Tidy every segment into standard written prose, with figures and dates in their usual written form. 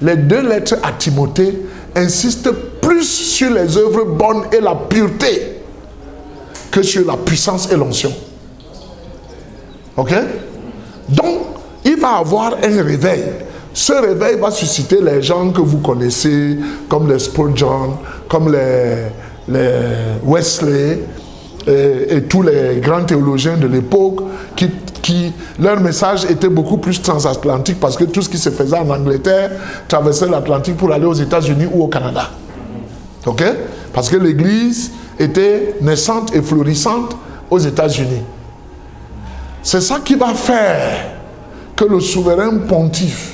les 2 lettres à Timothée insistent plus sur les œuvres bonnes et la pureté que sur la puissance et l'onction. Ok? Donc, il va avoir un réveil. Ce réveil va susciter les gens que vous connaissez, comme les Spurgeon, comme les Wesley, et tous les grands théologiens de l'époque, qui leur message était beaucoup plus transatlantique, parce que tout ce qui se faisait en Angleterre traversait l'Atlantique pour aller aux États-Unis ou au Canada. Ok? Parce que l'Église était naissante et florissante aux États-Unis. C'est ça qui va faire que le souverain pontife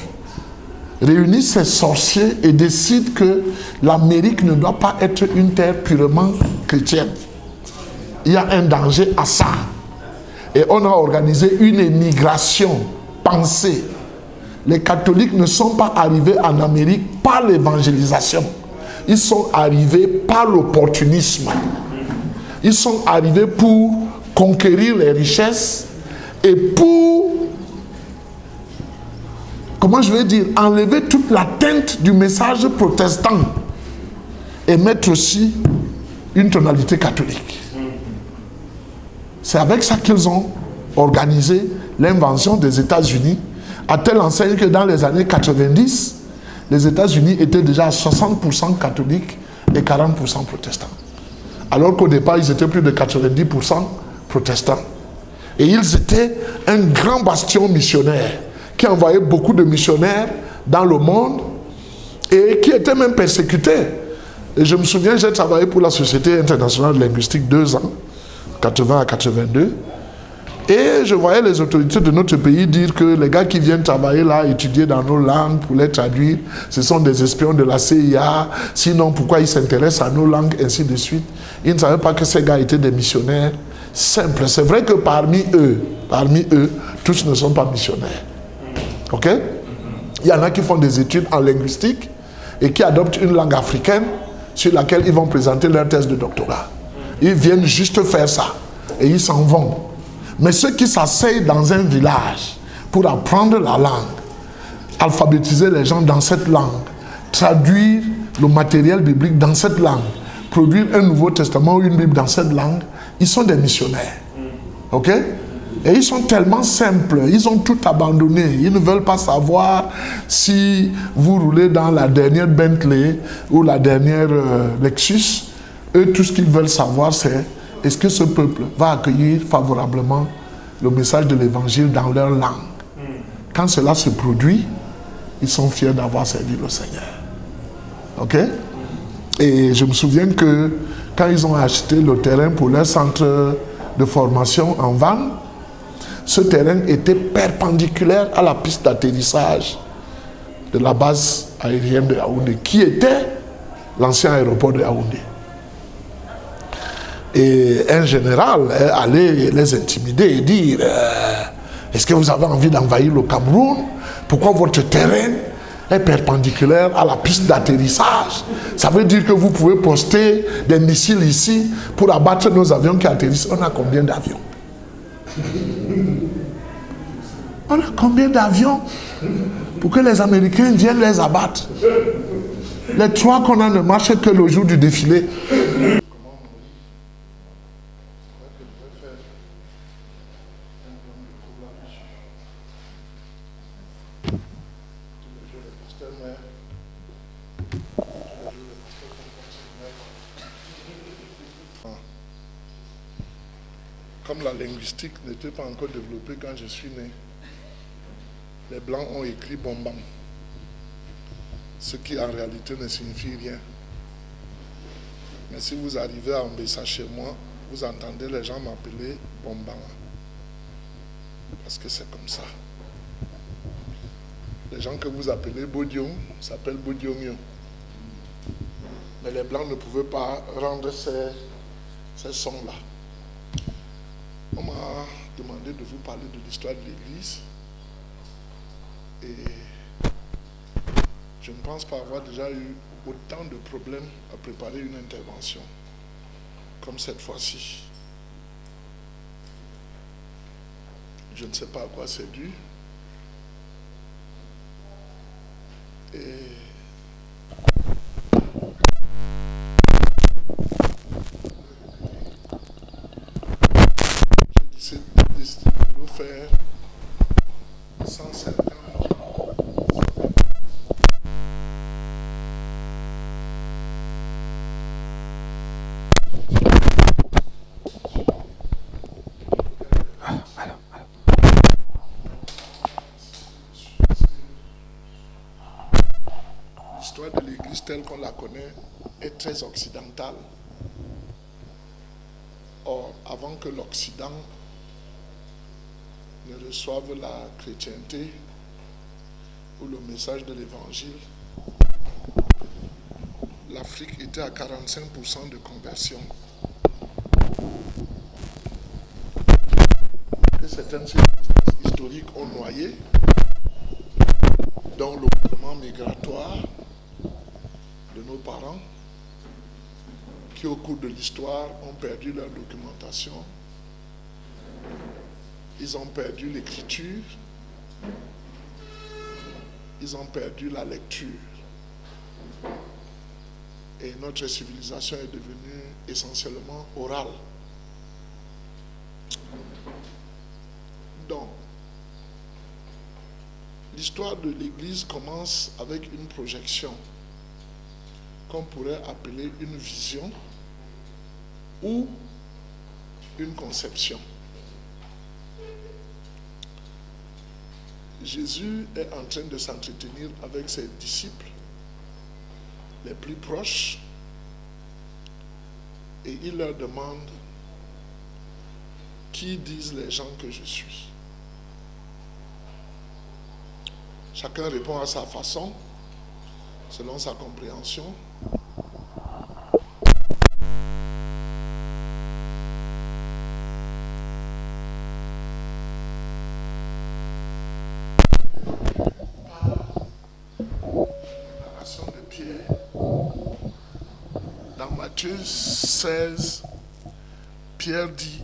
réunit ses sorciers et décide que l'Amérique ne doit pas être une terre purement chrétienne. Il y a un danger à ça. Et on a organisé une émigration pensée. Les catholiques ne sont pas arrivés en Amérique par l'évangélisation. Ils sont arrivés par l'opportunisme. Ils sont arrivés pour conquérir les richesses et pour, comment je vais dire, enlever toute la teinte du message protestant et mettre aussi une tonalité catholique. C'est avec ça qu'ils ont organisé l'invention des États-Unis, à telle enseigne que dans les années 90, les États-Unis étaient déjà à 60% catholiques et 40% protestants. Alors qu'au départ, ils étaient plus de 90% protestants. Et ils étaient un grand bastion missionnaire qui envoyait beaucoup de missionnaires dans le monde et qui étaient même persécutés. Et je me souviens, j'ai travaillé pour la Société internationale de linguistique 2 ans, 80 à 82, et je voyais les autorités de notre pays dire que les gars qui viennent travailler là, étudier dans nos langues pour les traduire, ce sont des espions de la CIA, sinon pourquoi ils s'intéressent à nos langues, ainsi de suite. Ils ne savaient pas que ces gars étaient des missionnaires simples. C'est vrai que parmi eux, tous ne sont pas missionnaires. Ok? Il y en a qui font des études en linguistique et qui adoptent une langue africaine sur laquelle ils vont présenter leur thèse de doctorat. Ils viennent juste faire ça et ils s'en vont. Mais ceux qui s'asseyent dans un village pour apprendre la langue, alphabétiser les gens dans cette langue, traduire le matériel biblique dans cette langue, produire un Nouveau Testament ou une Bible dans cette langue, ils sont des missionnaires. Ok? Et ils sont tellement simples, ils ont tout abandonné. Ils ne veulent pas savoir si vous roulez dans la dernière Bentley ou la dernière Lexus. Eux, tout ce qu'ils veulent savoir, c'est est-ce que ce peuple va accueillir favorablement le message de l'évangile dans leur langue. Quand cela se produit, ils sont fiers d'avoir servi le Seigneur. Ok? Et je me souviens que quand ils ont acheté le terrain pour leur centre de formation en Vannes, ce terrain était perpendiculaire à la piste d'atterrissage de la base aérienne de Yaoundé, qui était l'ancien aéroport de Yaoundé. Et un général allait les intimider et dire est-ce que vous avez envie d'envahir le Cameroun? Pourquoi votre terrain est perpendiculaire à la piste d'atterrissage? Ça veut dire que vous pouvez poster des missiles ici pour abattre nos avions qui atterrissent. On a combien d'avions? On a combien d'avions pour que les Américains viennent les abattre? Les 3 qu'on a ne marchent que le jour du défilé. Comme la linguistique n'était pas encore développée quand je suis né, les Blancs ont écrit Bombam, ce qui en réalité ne signifie rien. Mais si vous arrivez à Mbessa chez moi, vous entendez les gens m'appeler Bombam. Parce que c'est comme ça. Les gens que vous appelez Bodiom s'appellent Bodiomio. Mais les Blancs ne pouvaient pas rendre ces sons-là. On m'a demandé de vous parler de l'histoire de l'Église et je ne pense pas avoir déjà eu autant de problèmes à préparer une intervention comme cette fois-ci. Je ne sais pas à quoi c'est dû. Et j'ai décidé de le faire 150 ans. L'histoire de l'Église telle qu'on la connaît est très occidentale. Or, avant que l'Occident ne reçoive la chrétienté ou le message de l'Évangile, l'Afrique était à 45% de conversion. Que certaines circonstances historiques ont noyé, dont le mouvement migratoire de nos parents, qui au cours de l'histoire ont perdu leur documentation, ils ont perdu l'écriture, ils ont perdu la lecture. Et notre civilisation est devenue essentiellement orale. Donc, l'histoire de l'Église commence avec une projection qu'on pourrait appeler une vision ou une conception. Jésus est en train de s'entretenir avec ses disciples les plus proches et il leur demande qui disent les gens que je suis. Chacun répond à sa façon, selon sa compréhension. Dans Matthieu 16, Pierre dit,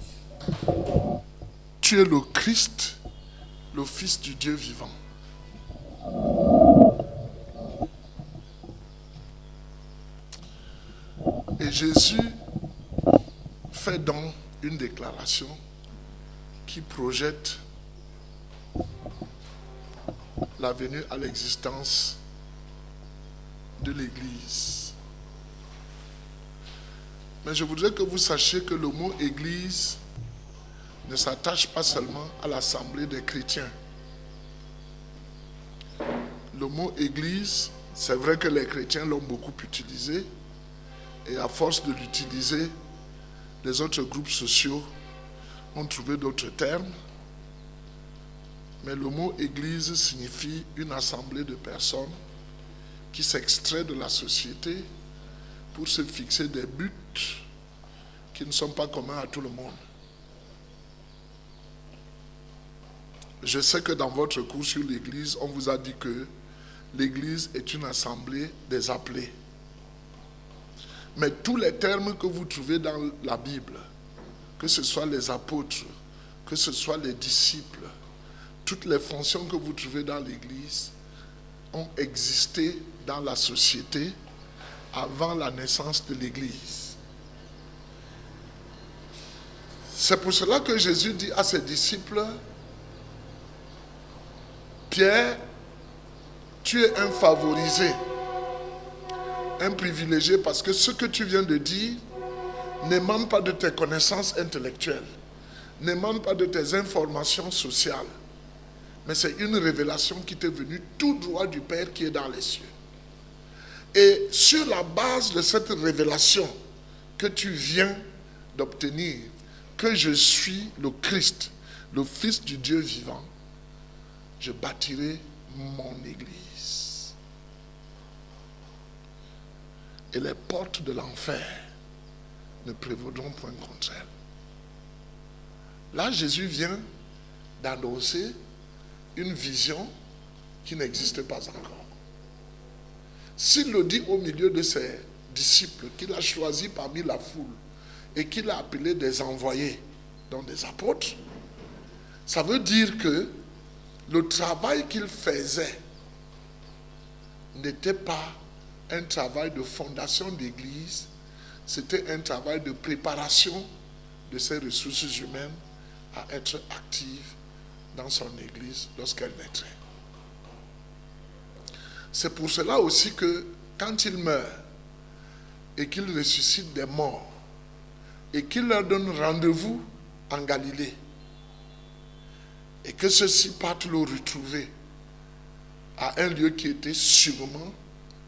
tu es le Christ, le Fils du Dieu vivant. Et Jésus fait donc une déclaration qui projette la venue à l'existence de l'Église. Mais je voudrais que vous sachiez que le mot Église ne s'attache pas seulement à l'assemblée des chrétiens. Le mot Église, c'est vrai que les chrétiens l'ont beaucoup utilisé, et à force de l'utiliser, les autres groupes sociaux ont trouvé d'autres termes. Mais le mot Église signifie une assemblée de personnes qui s'extrait de la société pour se fixer des buts qui ne sont pas communs à tout le monde. Je sais que dans votre cours sur l'Église, on vous a dit que l'Église est une assemblée des appelés. Mais tous les termes que vous trouvez dans la Bible, que ce soit les apôtres, que ce soit les disciples, toutes les fonctions que vous trouvez dans l'Église ont existé dans la société avant la naissance de l'Église. C'est pour cela que Jésus dit à ses disciples, Pierre, tu es un favorisé, un privilégié, parce que ce que tu viens de dire n'émane pas de tes connaissances intellectuelles, n'émane pas de tes informations sociales, mais c'est une révélation qui t'est venue tout droit du Père qui est dans les cieux. Et sur la base de cette révélation que tu viens d'obtenir, que je suis le Christ, le Fils du Dieu vivant, je bâtirai mon Église. Et les portes de l'enfer ne prévaudront point contre elle. Là, Jésus vient d'annoncer une vision qui n'existe pas encore. S'il le dit au milieu de ses disciples, qu'il a choisi parmi la foule et qu'il a appelé des envoyés, dont des apôtres, ça veut dire que le travail qu'il faisait n'était pas un travail de fondation d'église, c'était un travail de préparation de ses ressources humaines à être actives dans son église lorsqu'elle naîtrait. C'est pour cela aussi que quand il meurt et qu'il ressuscite des morts et qu'il leur donne rendez-vous en Galilée et que ceux-ci partent le retrouver à un lieu qui était sûrement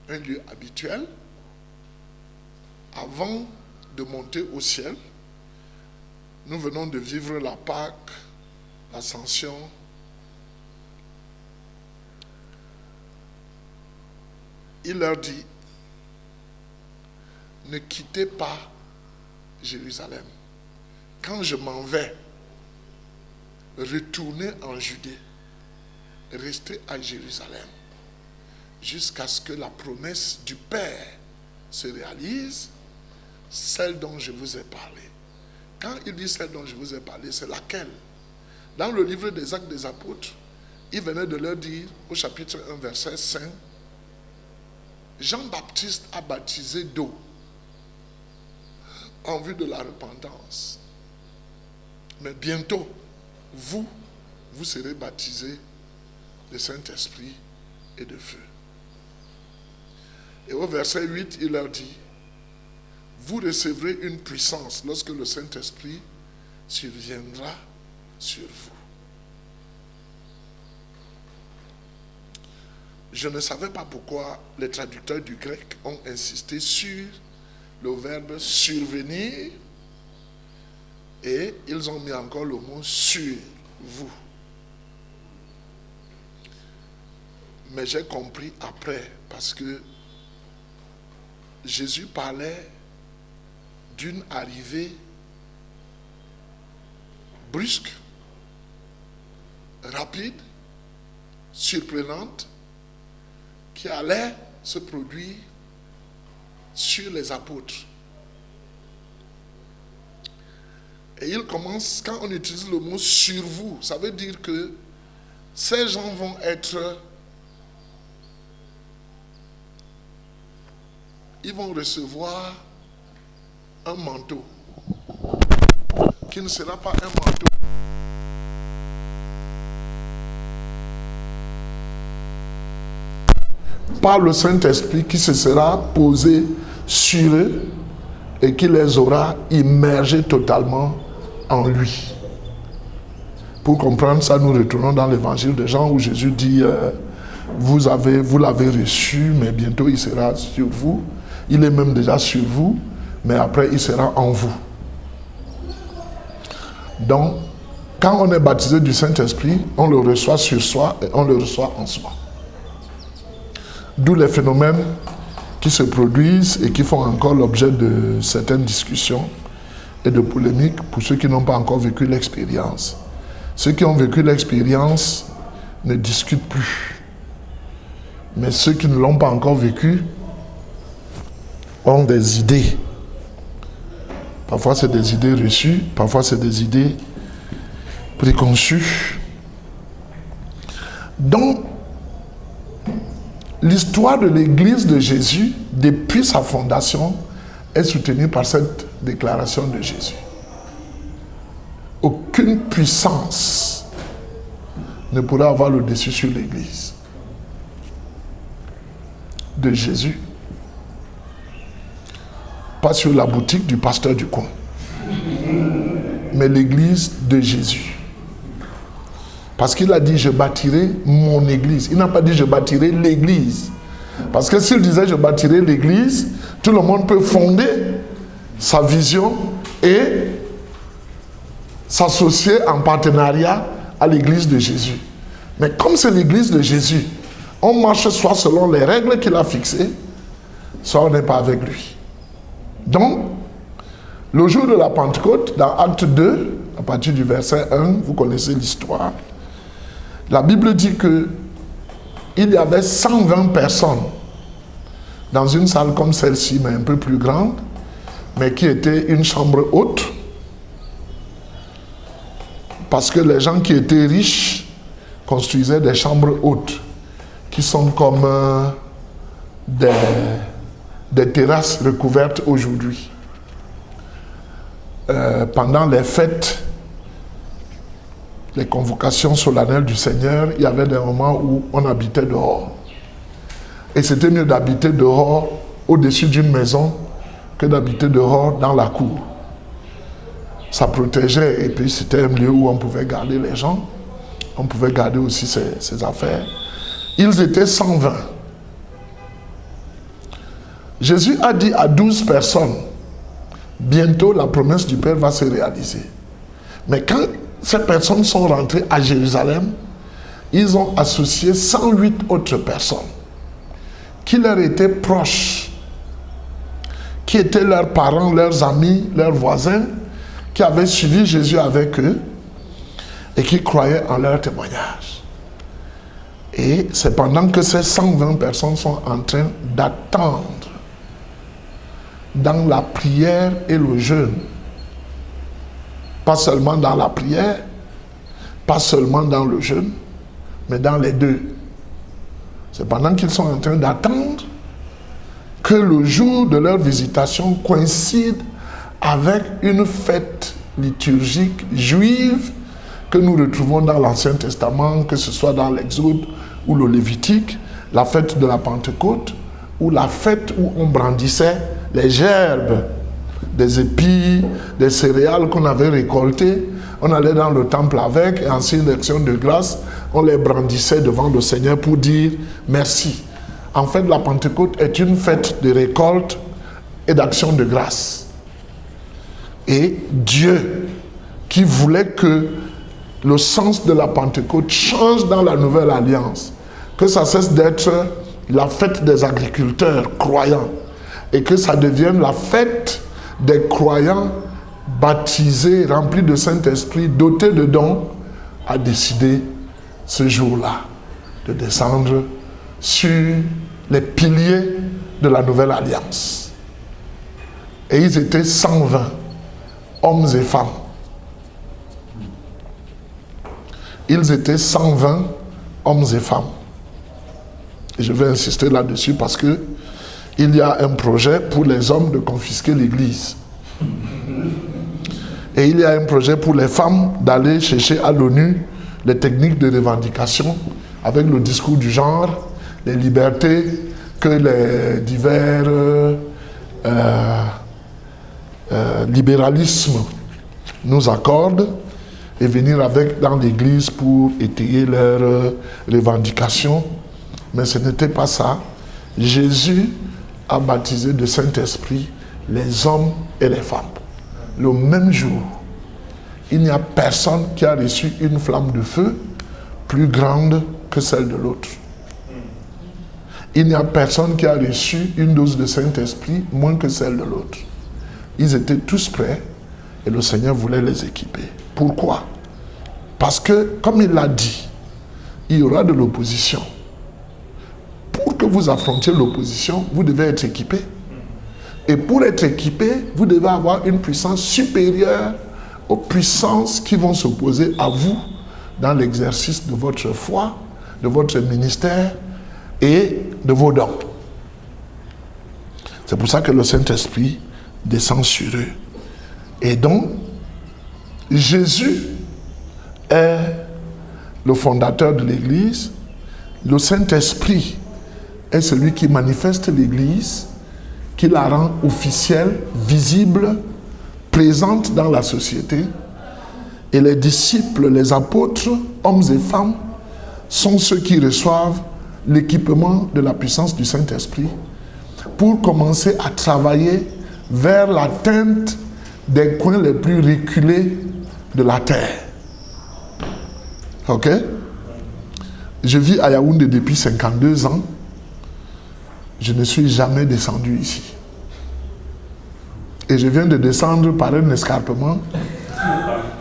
un lieu habituel, avant de monter au ciel, nous venons de vivre la Pâque, l'Ascension. Il leur dit, ne quittez pas Jérusalem. Quand je m'en vais, retournez en Judée, restez à Jérusalem, jusqu'à ce que la promesse du Père se réalise, celle dont je vous ai parlé. Quand il dit celle dont je vous ai parlé, c'est laquelle? Dans le livre des Actes des Apôtres, il venait de leur dire, au chapitre 1, verset 5, Jean-Baptiste a baptisé d'eau en vue de la repentance. Mais bientôt, vous serez baptisés de Saint-Esprit et de feu. Et au verset 8, il leur dit, vous recevrez une puissance lorsque le Saint-Esprit surviendra sur vous. Je ne savais pas pourquoi les traducteurs du grec ont insisté sur le verbe survenir et ils ont mis encore le mot sur vous. Mais j'ai compris après parce que Jésus parlait d'une arrivée brusque, rapide, surprenante, qui allait se produire sur les apôtres. Et il commence, quand on utilise le mot sur vous, ça veut dire que ces gens vont être, ils vont recevoir un manteau qui ne sera pas un manteau par le Saint-Esprit qui se sera posé sur eux et qui les aura immergés totalement en lui. Pour comprendre ça, nous retournons dans l'évangile de Jean où Jésus dit vous l'avez reçu, mais bientôt il sera sur vous. Il est même déjà sur vous, mais après il sera en vous. Donc, quand on est baptisé du Saint-Esprit, on le reçoit sur soi et on le reçoit en soi. D'où les phénomènes qui se produisent et qui font encore l'objet de certaines discussions et de polémiques pour ceux qui n'ont pas encore vécu l'expérience. Ceux qui ont vécu l'expérience ne discutent plus. Mais ceux qui ne l'ont pas encore vécu ont des idées. Parfois c'est des idées reçues, parfois c'est des idées préconçues. Donc, l'histoire de l'Église de Jésus, depuis sa fondation, est soutenue par cette déclaration de Jésus. Aucune puissance ne pourra avoir le dessus sur l'Église de Jésus. Pas sur la boutique du pasteur du coin, mais l'Église de Jésus. Parce qu'il a dit, je bâtirai mon église. Il n'a pas dit, je bâtirai l'église. Parce que s'il disait, je bâtirai l'église, tout le monde peut fonder sa vision et s'associer en partenariat à l'église de Jésus. Mais comme c'est l'église de Jésus, on marche soit selon les règles qu'il a fixées, soit on n'est pas avec lui. Donc, le jour de la Pentecôte, dans Acte 2, à partir du verset 1, vous connaissez l'histoire, la Bible dit qu'il y avait 120 personnes dans une salle comme celle-ci, mais un peu plus grande, mais qui était une chambre haute, parce que les gens qui étaient riches construisaient des chambres hautes, qui sont comme des terrasses recouvertes aujourd'hui. Pendant les fêtes, les convocations solennelles du Seigneur, il y avait des moments où on habitait dehors. Et c'était mieux d'habiter dehors, au-dessus d'une maison, que d'habiter dehors dans la cour. Ça protégeait, et puis c'était un lieu où on pouvait garder les gens, on pouvait garder aussi ses affaires. Ils étaient 120. Jésus a dit à 12 personnes, bientôt la promesse du Père va se réaliser. Mais quand ces personnes sont rentrées à Jérusalem, ils ont associé 108 autres personnes qui leur étaient proches, qui étaient leurs parents, leurs amis, leurs voisins, qui avaient suivi Jésus avec eux et qui croyaient en leur témoignage. Et c'est pendant que ces 120 personnes sont en train d'attendre dans la prière et le jeûne. Pas seulement dans la prière, pas seulement dans le jeûne, mais dans les deux. C'est pendant qu'ils sont en train d'attendre que le jour de leur visitation coïncide avec une fête liturgique juive que nous retrouvons dans l'Ancien Testament, que ce soit dans l'Exode ou le Lévitique, la fête de la Pentecôte, ou la fête où on brandissait les gerbes des épis, des céréales qu'on avait récoltées. On allait dans le temple avec, et en signe d'action de grâce, on les brandissait devant le Seigneur pour dire merci. En fait, la Pentecôte est une fête de récolte et d'action de grâce. Et Dieu, qui voulait que le sens de la Pentecôte change dans la nouvelle alliance, que ça cesse d'être la fête des agriculteurs croyants et que ça devienne la fête des croyants baptisés, remplis de Saint-Esprit, dotés de dons, a décidé ce jour-là de descendre sur les piliers de la nouvelle alliance. Et ils étaient 120, hommes et femmes. Ils étaient 120 hommes et femmes. Et je vais insister là-dessus parce que il y a un projet pour les hommes de confisquer l'Église. Et il y a un projet pour les femmes d'aller chercher à l'ONU les techniques de revendication avec le discours du genre, les libertés que les divers libéralismes nous accordent et venir avec dans l'Église pour étayer leurs revendications. Mais ce n'était pas ça. Jésus a baptisé de Saint-Esprit les hommes et les femmes. Le même jour, il n'y a personne qui a reçu une flamme de feu plus grande que celle de l'autre. Il n'y a personne qui a reçu une dose de Saint-Esprit moins que celle de l'autre. Ils étaient tous prêts et le Seigneur voulait les équiper. Pourquoi? Parce que, comme il l'a dit, il y aura de l'opposition. Pour que vous affrontiez l'opposition, vous devez être équipé. Et pour être équipé, vous devez avoir une puissance supérieure aux puissances qui vont s'opposer à vous dans l'exercice de votre foi, de votre ministère et de vos dons. C'est pour ça que le Saint-Esprit descend sur eux. Et donc, Jésus est le fondateur de l'Église. Le Saint-Esprit est celui qui manifeste l'Église, qui la rend officielle, visible, présente dans la société. Et les disciples, les apôtres, hommes et femmes, sont ceux qui reçoivent l'équipement de la puissance du Saint-Esprit pour commencer à travailler vers l'atteinte des coins les plus reculés de la terre. Ok? Je vis à Yaoundé depuis 52 ans. Je ne suis jamais descendu ici. Et je viens de descendre par un escarpement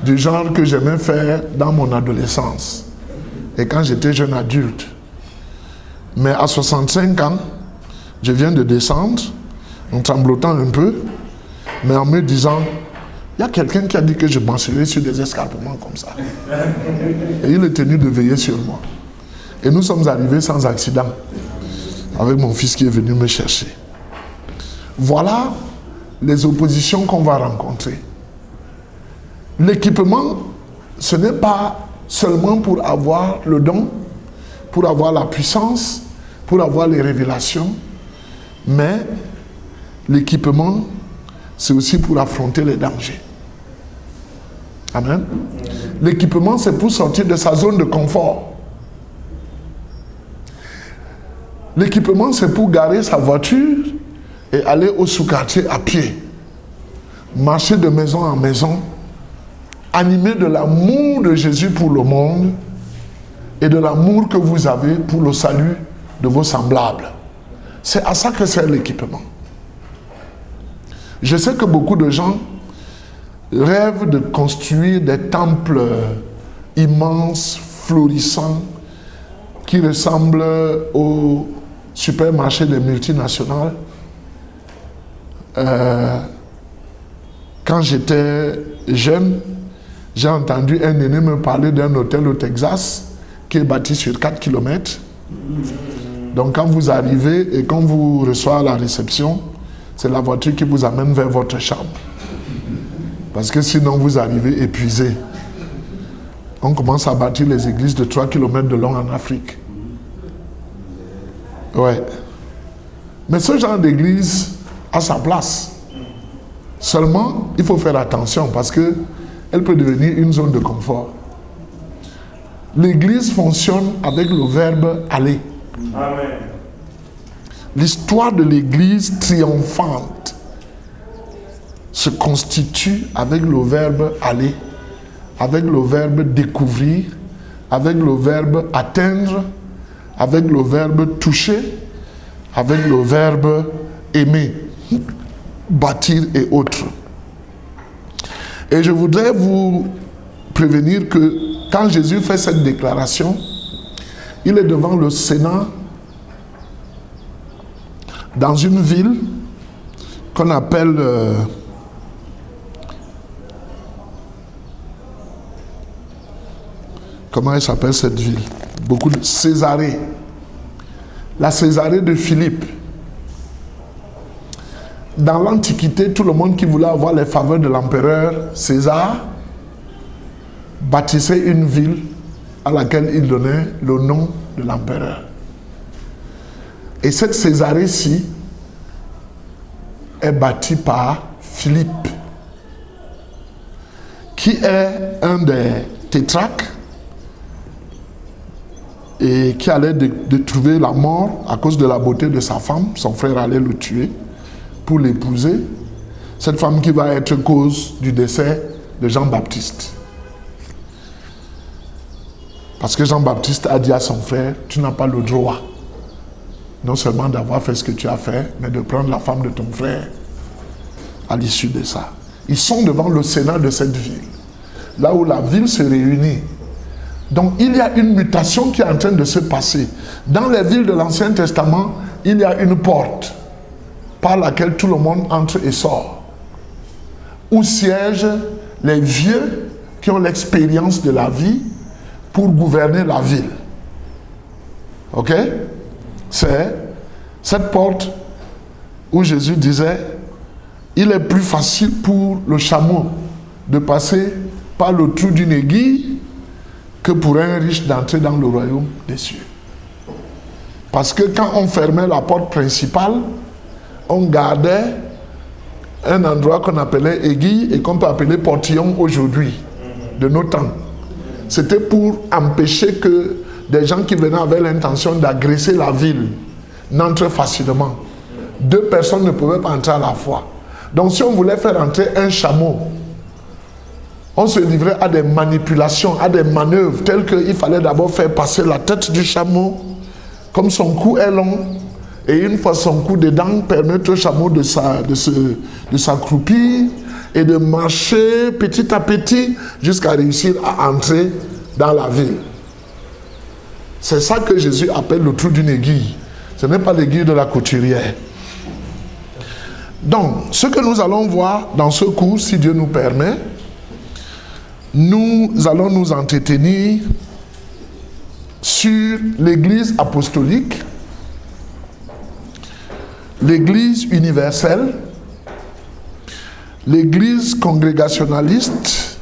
du genre que j'aimais faire dans mon adolescence et quand j'étais jeune adulte. Mais à 65 ans, je viens de descendre en tremblotant un peu, mais en me disant, il y a quelqu'un qui a dit que je marcherais sur des escarpements comme ça. Et il est tenu de veiller sur moi. Et nous sommes arrivés sans accident. avec mon fils qui est venu me chercher. Voilà les oppositions qu'on va rencontrer. L'équipement, ce n'est pas seulement pour avoir le don, pour avoir la puissance, pour avoir les révélations, mais l'équipement, c'est aussi pour affronter les dangers. Amen. L'équipement, c'est pour sortir de sa zone de confort. L'équipement, c'est pour garer sa voiture et aller au sous-quartier à pied. Marcher de maison en maison, animé de l'amour de Jésus pour le monde et de l'amour que vous avez pour le salut de vos semblables. C'est à ça que sert l'équipement. Je sais que beaucoup de gens rêvent de construire des temples immenses, florissants, qui ressemblent au supermarché des multinationales. Quand j'étais jeune, j'ai entendu un aîné me parler d'un hôtel au Texas qui est bâti sur 4 km. Donc quand vous arrivez et quand vous recevez à la réception, c'est la voiture qui vous amène vers votre chambre. Parce que sinon vous arrivez épuisé. On commence à bâtir les églises de 3 km de long en Afrique. Ouais. Mais ce genre d'église a sa place. Seulement, il faut faire attention parce que elle peut devenir une zone de confort. L'église fonctionne avec le verbe aller. Amen. L'histoire de l'église triomphante se constitue avec le verbe aller, avec le verbe découvrir, avec le verbe atteindre, avec le verbe toucher, avec le verbe aimer, bâtir et autres. Et je voudrais vous prévenir que quand Jésus fait cette déclaration, il est devant le Sénat dans une ville qu'on appelle comment elle s'appelle cette ville? Beaucoup de Césarée. La Césarée de Philippe. Dans l'Antiquité, tout le monde qui voulait avoir les faveurs de l'empereur César bâtissait une ville à laquelle il donnait le nom de l'empereur. Et cette Césarée-ci est bâtie par Philippe, qui est un des tétrarques et qui allait de trouver la mort à cause de la beauté de sa femme. Son frère allait le tuer pour l'épouser. Cette femme qui va être cause du décès de Jean-Baptiste. Parce que Jean-Baptiste a dit à son frère, tu n'as pas le droit non seulement d'avoir fait ce que tu as fait, mais de prendre la femme de ton frère à l'issue de ça. Ils sont devant le Sénat de cette ville, là où la ville se réunit. Donc il y a une mutation qui est en train de se passer. Dans les villes de l'Ancien Testament, il y a une porte par laquelle tout le monde entre et sort, où siègent les vieux qui ont l'expérience de la vie pour gouverner la ville. Ok? C'est cette porte où Jésus disait, il est plus facile pour le chameau de passer par le trou d'une aiguille que pour un riche d'entrer dans le royaume des cieux. Parce que quand on fermait la porte principale, on gardait un endroit qu'on appelait aiguille et qu'on peut appeler portillon aujourd'hui, de nos temps. C'était pour empêcher que des gens qui venaient avec l'intention d'agresser la ville n'entrent facilement. 2 personnes ne pouvaient pas entrer à la fois. Donc si on voulait faire entrer un chameau, on se livrait à des manipulations, à des manœuvres, telles qu'il fallait d'abord faire passer la tête du chameau, comme son cou est long, et une fois son cou dedans, permettre au chameau de s'accroupir et de marcher petit à petit jusqu'à réussir à entrer dans la ville. C'est ça que Jésus appelle le trou d'une aiguille. Ce n'est pas l'aiguille de la couturière. Donc, ce que nous allons voir dans ce cours, si Dieu nous permet, nous allons nous entretenir sur l'Église apostolique l'Église universelle, l'Église congrégationaliste,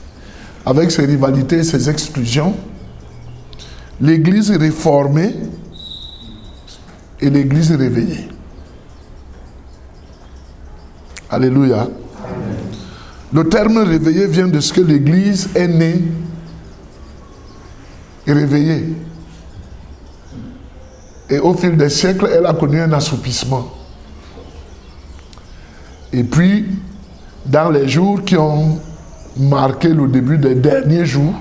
avec ses rivalités et ses exclusions, l'Église réformée et l'Église réveillée. Alléluia. Amen. Le terme réveillé vient de ce que l'Église est née et réveillée. Et au fil des siècles, elle a connu un assoupissement. Et puis, dans les jours qui ont marqué le début des derniers jours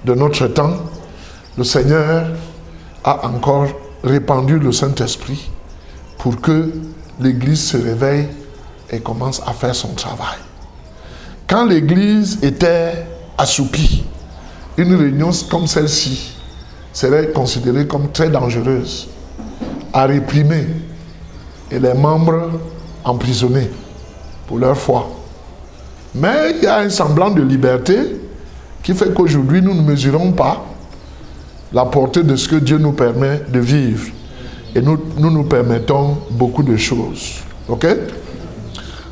de notre temps, le Seigneur a encore répandu le Saint-Esprit pour que l'Église se réveille et commence à faire son travail. Quand l'Église était assoupie, une réunion comme celle-ci serait considérée comme très dangereuse, à réprimer et les membres emprisonnés pour leur foi. Mais il y a un semblant de liberté qui fait qu'aujourd'hui nous ne mesurons pas la portée de ce que Dieu nous permet de vivre. Et nous permettons beaucoup de choses. Ok?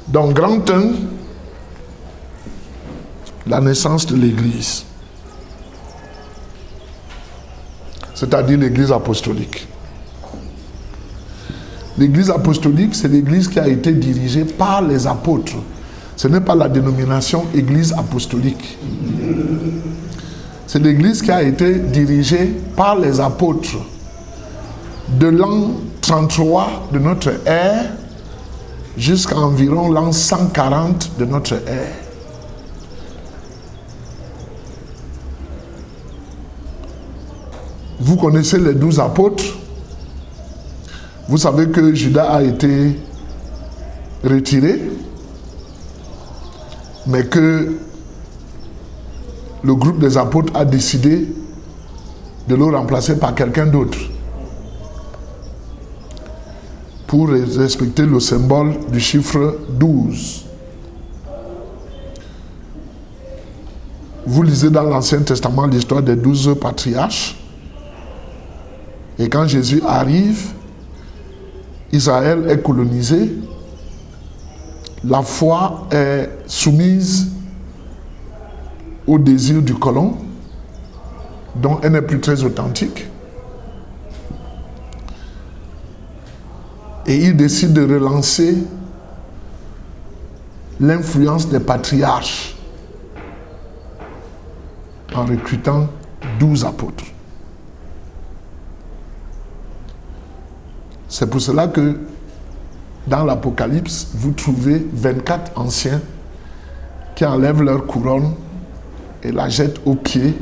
Donc, grand 1, la naissance de l'Église. C'est-à-dire l'Église apostolique. L'Église apostolique, c'est l'Église qui a été dirigée par les apôtres. Ce n'est pas la dénomination Église apostolique. C'est l'Église qui a été dirigée par les apôtres. De l'an 33 de notre ère jusqu'à environ l'an 140 de notre ère. Vous connaissez les 12 apôtres. Vous savez que Judas a été retiré, mais que le groupe des apôtres a décidé de le remplacer par quelqu'un d'autre pour respecter le symbole du chiffre 12. Vous lisez dans l'Ancien Testament l'histoire des 12 patriarches. Et quand Jésus arrive, Israël est colonisé, la foi est soumise au désir du colon, donc elle n'est plus très authentique. Et il décide de relancer l'influence des patriarches en recrutant 12 apôtres. C'est pour cela que dans l'Apocalypse, vous trouvez 24 anciens qui enlèvent leur couronne et la jettent au pied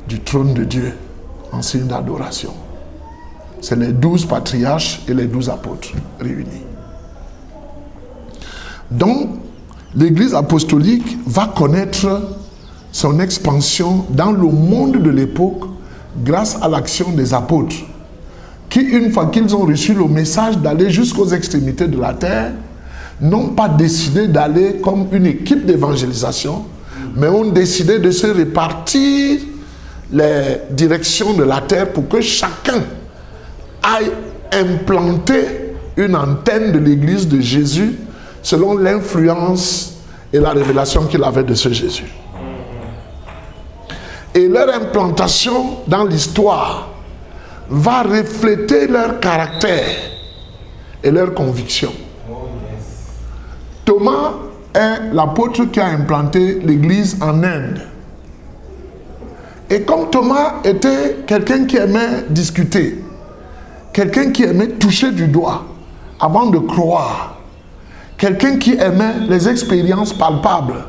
du trône de Dieu en signe d'adoration. C'est les 12 patriarches et les 12 apôtres réunis. Donc, l'Église apostolique va connaître son expansion dans le monde de l'époque grâce à l'action des apôtres qui, une fois qu'ils ont reçu le message d'aller jusqu'aux extrémités de la terre, n'ont pas décidé d'aller comme une équipe d'évangélisation, mais ont décidé de se répartir les directions de la terre pour que chacun aille implanter une antenne de l'Église de Jésus selon l'influence et la révélation qu'il avait de ce Jésus. Et leur implantation dans l'histoire va refléter leur caractère et leur conviction. Thomas est l'apôtre qui a implanté l'Église en Inde. Et comme Thomas était quelqu'un qui aimait discuter, quelqu'un qui aimait toucher du doigt avant de croire, quelqu'un qui aimait les expériences palpables.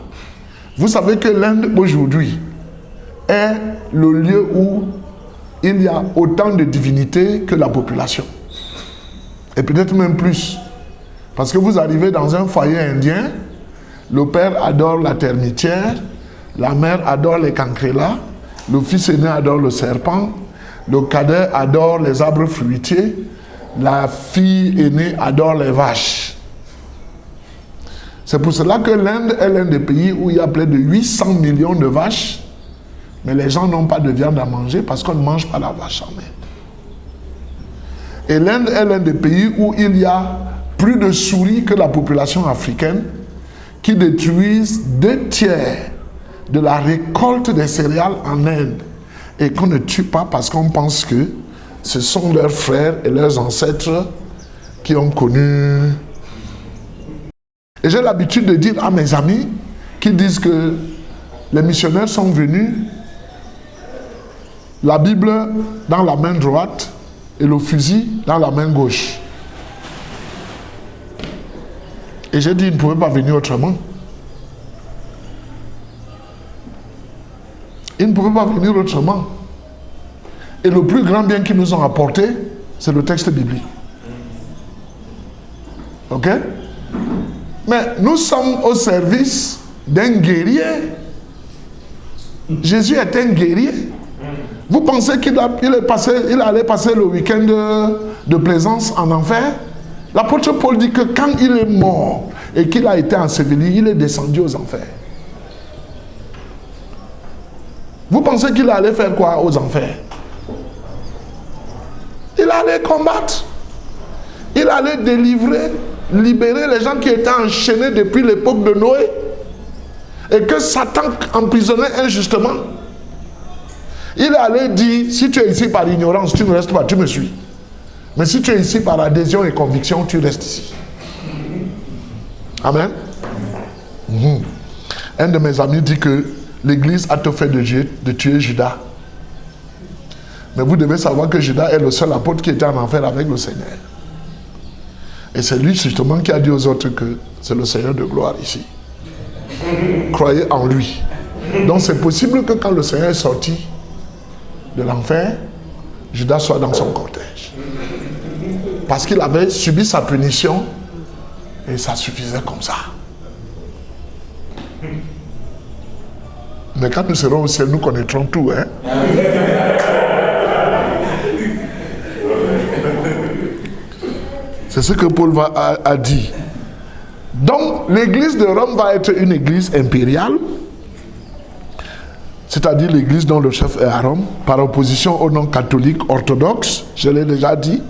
Vous savez que l'Inde aujourd'hui est le lieu où il y a autant de divinités que la population. Et peut-être même plus. Parce que vous arrivez dans un foyer indien, le père adore la termitière, la mère adore les cancrelats, le fils aîné adore le serpent, le cadet adore les arbres fruitiers, la fille aînée adore les vaches. C'est pour cela que l'Inde est l'un des pays où il y a près de 800 millions de vaches, mais les gens n'ont pas de viande à manger parce qu'on ne mange pas la vache en Inde. Et l'Inde est l'un des pays où il y a plus de souris que la population africaine, qui détruisent 2/3 de la récolte des céréales en Inde et qu'on ne tue pas parce qu'on pense que ce sont leurs frères et leurs ancêtres qui ont connu. Et j'ai l'habitude de dire à mes amis qui disent que les missionnaires sont venus, la Bible dans la main droite et le fusil dans la main gauche. Et j'ai dit, ils ne pouvaient pas venir autrement. Ils ne pouvaient pas venir autrement. Et le plus grand bien qu'ils nous ont apporté, c'est le texte biblique. Ok? Mais nous sommes au service d'un guerrier. Jésus est un guerrier. Vous pensez qu'il allait passer le week-end de plaisance en enfer? L'apôtre Paul dit que quand il est mort et qu'il a été enseveli, il est descendu aux enfers. Vous pensez qu'il allait faire quoi aux enfers? Il allait combattre. Il allait délivrer, libérer les gens qui étaient enchaînés depuis l'époque de Noé. Et que Satan emprisonnait injustement. Il allait dire, si tu es ici par ignorance, tu ne restes pas, tu me suis. Mais si tu es ici par adhésion et conviction, tu restes ici. Amen. Un de mes amis dit que l'Église a tout fait de tuer Judas. Mais vous devez savoir que Judas est le seul apôtre qui était en enfer avec le Seigneur. Et c'est lui justement qui a dit aux autres que c'est le Seigneur de gloire ici. Croyez en lui. Donc c'est possible que quand le Seigneur est sorti de l'enfer, Judas soit dans son cortège. Parce qu'il avait subi sa punition et ça suffisait comme ça. Mais quand nous serons au ciel, nous connaîtrons tout. Hein? C'est ce que Paul a dit. Donc, l'église de Rome va être une église impériale, c'est-à-dire l'église dont le chef est à Rome, par opposition au nom catholique orthodoxe, je l'ai déjà dit.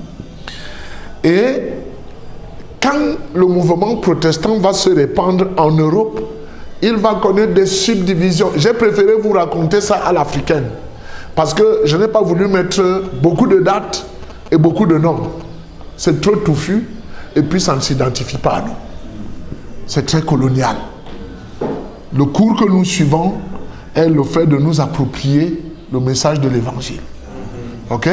Et quand le mouvement protestant va se répandre en Europe, il va connaître des subdivisions. J'ai préféré vous raconter ça à l'africaine, parce que je n'ai pas voulu mettre beaucoup de dates et beaucoup de noms. C'est trop touffu, et puis ça ne s'identifie pas à nous. C'est très colonial. Le cours que nous suivons est le fait de nous approprier le message de l'évangile. Ok?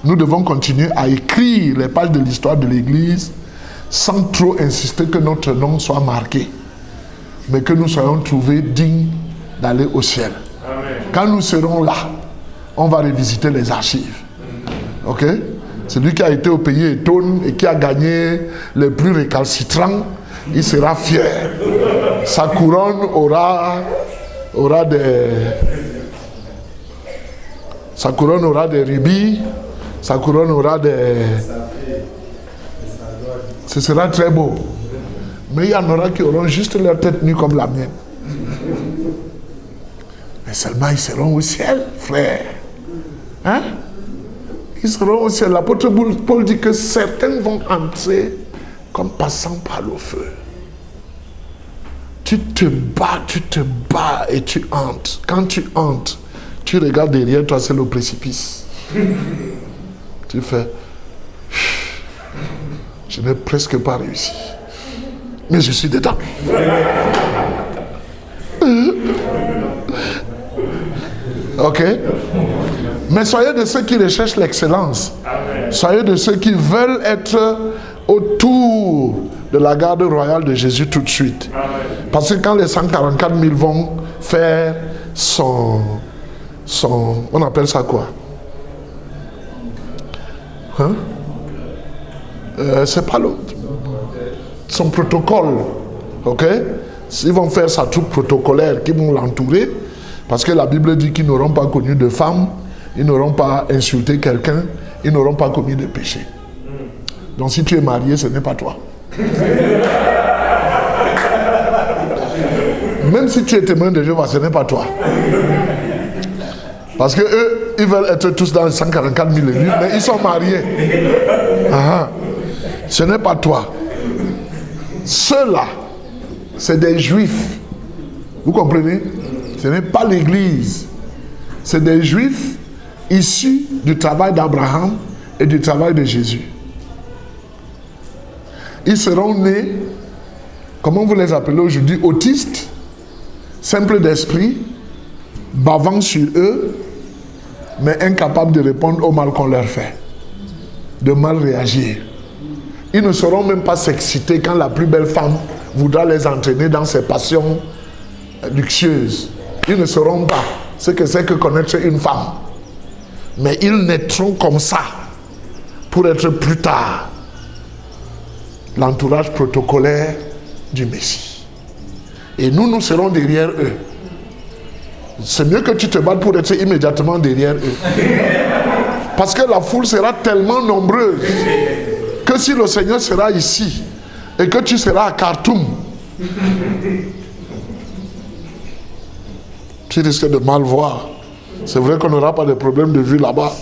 Nous devons continuer à écrire les pages de l'histoire de l'Église sans trop insister que notre nom soit marqué, mais que nous soyons trouvés dignes d'aller au ciel. Amen. Quand nous serons là, on va revisiter les archives. Ok? Celui qui a été au pays Étonne et qui a gagné les plus récalcitrants, il sera fier. Sa couronne aura des rubis, sa couronne aura des... Ce sera très beau. Mais il y en aura qui auront juste leur tête nue comme la mienne. Mais seulement ils seront au ciel, frère. Hein? Ils seront au ciel. L'apôtre Paul dit que certains vont entrer comme passant par le feu. Tu te bats et tu entres. Quand tu entres, tu regardes derrière toi, c'est le précipice. Tu fais... Je n'ai presque pas réussi. Mais je suis dedans. Ok? Mais soyez de ceux qui recherchent l'excellence. Soyez de ceux qui veulent être autour de la garde royale de Jésus tout de suite. Parce que quand les 144 000 vont faire son on appelle ça quoi? Hein? C'est pas son protocole. Ok? Ils vont faire sa troupe protocolaire qui vont l'entourer. Parce que la Bible dit qu'ils n'auront pas connu de femme, ils n'auront pas insulté quelqu'un, ils n'auront pas commis de péché. Donc si tu es marié, ce n'est pas toi. Même si tu es témoin de Jéhovah, ce n'est pas toi. Parce que eux, ils veulent être tous dans les 144 000 élus, mais ils sont mariés. Ce n'est pas toi. Ceux-là, c'est des juifs. Vous comprenez? Ce n'est pas l'église. C'est des juifs issus du travail d'Abraham et du travail de Jésus. Ils seront nés, comment vous les appelez aujourd'hui, autistes, simples d'esprit, bavant sur eux, mais incapables de répondre au mal qu'on leur fait, de mal réagir. Ils ne sauront même pas s'exciter quand la plus belle femme voudra les entraîner dans ses passions luxueuses. Ils ne sauront pas ce que c'est que connaître une femme. Mais ils naîtront comme ça pour être plus tard l'entourage protocolaire du Messie. Et nous serons derrière eux. C'est mieux que tu te battes pour être immédiatement derrière eux. Parce que la foule sera tellement nombreuse que si le Seigneur sera ici et que tu seras à Khartoum, tu risques de mal voir. C'est vrai qu'on n'aura pas de problème de vue là-bas.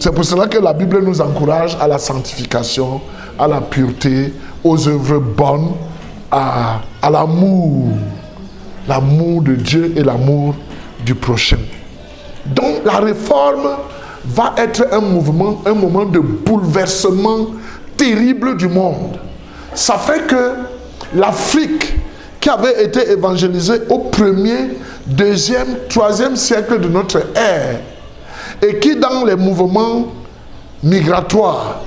C'est pour cela que la Bible nous encourage à la sanctification, à la pureté, aux œuvres bonnes, à l'amour. L'amour de Dieu et l'amour du prochain. Donc la réforme va être un moment de bouleversement terrible du monde. Ça fait que l'Afrique, qui avait été évangélisée au 1er, 2e, 3e siècle de notre ère, et qui dans les mouvements migratoires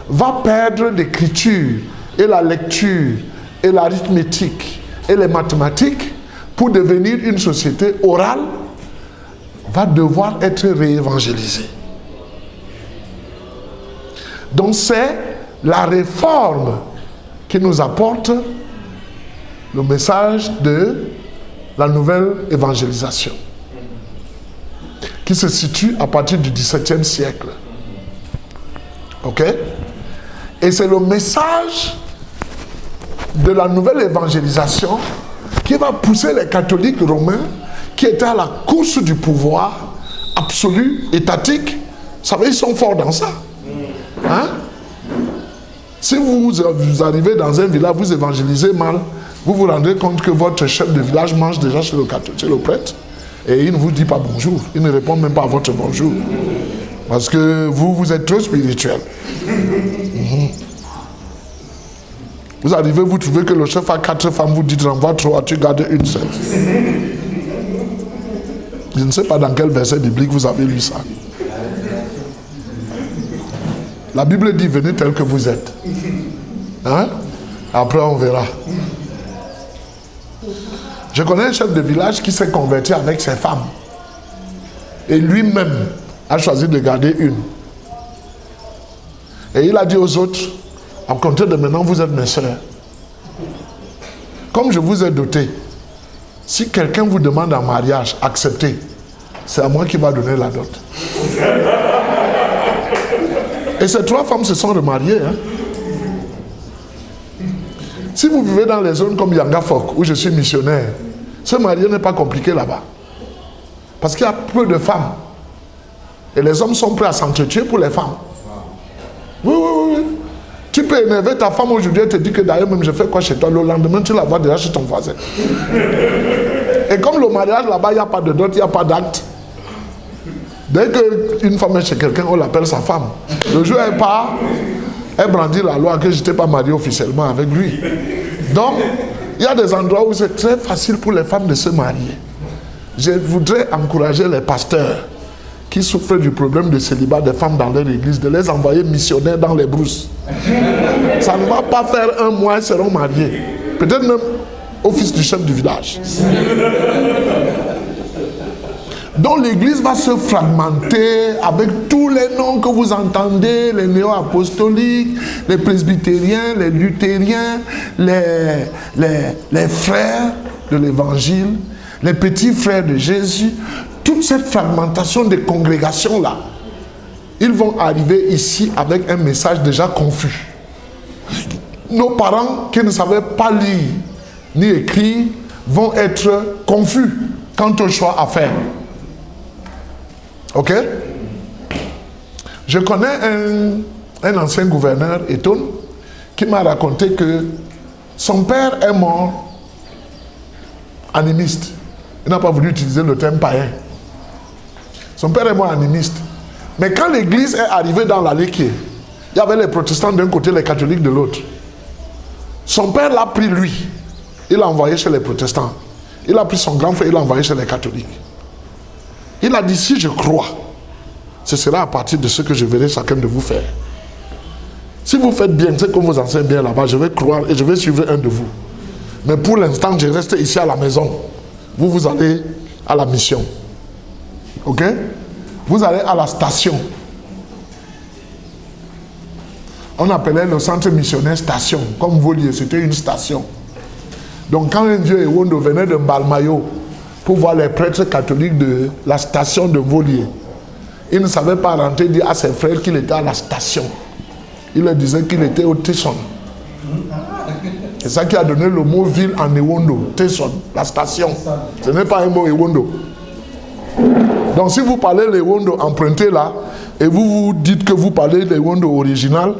va perdre l'écriture et la lecture et l'arithmétique et les mathématiques pour devenir une société orale, va devoir être réévangélisée. Donc c'est la réforme qui nous apporte le message de la nouvelle évangélisation, qui se situe à partir du XVIIe siècle. Ok? Et c'est le message de la nouvelle évangélisation qui va pousser les catholiques romains qui étaient à la course du pouvoir absolu, étatique. Vous savez, ils sont forts dans ça. Hein? Si vous arrivez dans un village, vous évangélisez mal, vous vous rendez compte que votre chef de village mange déjà chez le prêtre et il ne vous dit pas bonjour. Il ne répond même pas à votre bonjour. Parce que vous êtes trop spirituel. Vous arrivez, vous trouvez que le chef a 4 femmes, vous dites renvoie 3, tu gardes une seule. Je ne sais pas dans quel verset biblique vous avez lu ça. La Bible dit venez tel que vous êtes. Hein? Après on verra. Je connais un chef de village qui s'est converti avec ses femmes. Et lui-même a choisi de garder une. Et il a dit aux autres, à compter de maintenant, vous êtes mes sœurs. Comme je vous ai doté, si quelqu'un vous demande en mariage, acceptez. C'est à moi qui va donner la dot. Et ces 3 femmes se sont remariées. Hein? Si vous vivez dans les zones comme Yangafok, où je suis missionnaire, se marier n'est pas compliqué là-bas. Parce qu'il y a peu de femmes. Et les hommes sont prêts à s'entretuer pour les femmes. Oui. Tu peux énerver ta femme aujourd'hui et te dire que d'ailleurs même je fais quoi chez toi. Le lendemain, tu la vois déjà chez ton voisin. Et comme le mariage là-bas, il n'y a pas de dot, il n'y a pas d'acte. Dès qu'une femme est chez quelqu'un, on l'appelle sa femme. Le jour où elle part, elle brandit la loi que je n'étais pas marié officiellement avec lui. Donc, il y a des endroits où c'est très facile pour les femmes de se marier. Je voudrais encourager les pasteurs qui souffrent du problème de célibat des femmes dans leur église, de les envoyer missionnaires dans les brousses. Ça ne va pas faire 1 mois, elles seront mariées. Peut-être même au fils du chef du village. Donc l'église va se fragmenter avec tous les noms que vous entendez, les néo-apostoliques, les presbytériens, les luthériens, les frères de l'évangile, les petits frères de Jésus. Toute cette fragmentation des congrégations-là, ils vont arriver ici avec un message déjà confus. Nos parents qui ne savaient pas lire ni écrire vont être confus quant au choix à faire. Ok? Je connais un ancien gouverneur, Eton, qui m'a raconté que son père est mort animiste. Il n'a pas voulu utiliser le terme païen. Son père est mort animiste. Mais quand l'église est arrivée dans l'allée, il y avait les protestants d'un côté, les catholiques de l'autre. Son père l'a pris lui. Il l'a envoyé chez les protestants. Il a pris son grand frère, il l'a envoyé chez les catholiques. Il a dit, si je crois, ce sera à partir de ce que je verrai chacun de vous faire. Si vous faites bien, c'est comme vous enseignez bien là-bas, je vais croire et je vais suivre un de vous. Mais pour l'instant, je reste ici à la maison. Vous allez à la mission. Ok? Vous allez à la station. On appelait le centre missionnaire station. Comme Volier, c'était une station. Donc quand un vieux Ewondo venait de Mbalmayo pour voir les prêtres catholiques de la station de Volier, il ne savait pas rentrer dire à ses frères qu'il était à la station. Il leur disait qu'il était au Tesson. C'est ça qui a donné le mot ville en Ewondo. Tesson, la station. Ce n'est pas un mot Ewondo. Donc si vous parlez l'Ewondo emprunté là, et vous dites que vous parlez l'Ewondo original,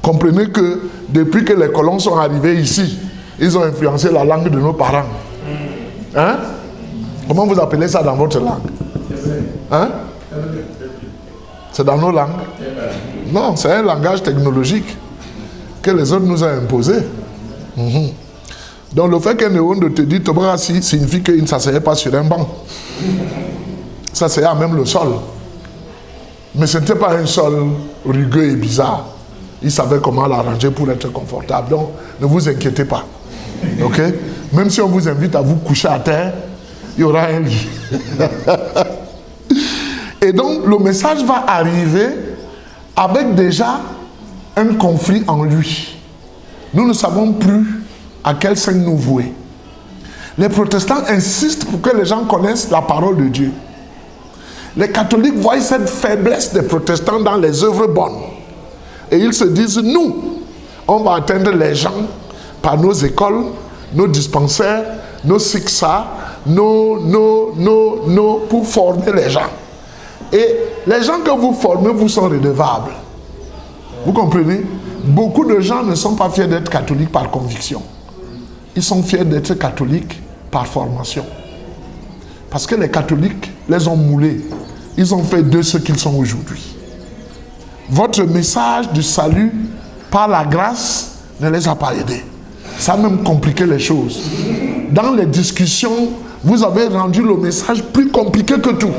comprenez que depuis que les colons sont arrivés ici, ils ont influencé la langue de nos parents. Hein? Comment vous appelez ça dans votre langue? Hein? C'est dans nos langues? Non, c'est un langage technologique que les autres nous ont imposé. Donc le fait qu'un Ewondo te dit Tobrasi signifie qu'il ne s'asseyait pas sur un banc. Ça c'est à même le sol. Mais ce n'était pas un sol rugueux et bizarre. Il savait comment l'arranger pour être confortable. Donc ne vous inquiétez pas. Ok? Même si on vous invite à vous coucher à terre, il y aura un lit. Et donc le message va arriver avec déjà un conflit en lui. Nous ne savons plus à quel sein nous vouer. Les protestants insistent pour que les gens connaissent la parole de Dieu. Les catholiques voient cette faiblesse des protestants dans les œuvres bonnes. Et ils se disent, nous, on va atteindre les gens par nos écoles, nos dispensaires, nos sixa, pour former les gens. Et les gens que vous formez vous sont redevables. Vous comprenez? Beaucoup de gens ne sont pas fiers d'être catholiques par conviction. Ils sont fiers d'être catholiques par formation. Parce que les catholiques les ont moulés. Ils ont fait d'eux ce qu'ils sont aujourd'hui. Votre message du salut par la grâce ne les a pas aidés. Ça a même compliqué les choses. Dans les discussions, vous avez rendu le message plus compliqué que tout.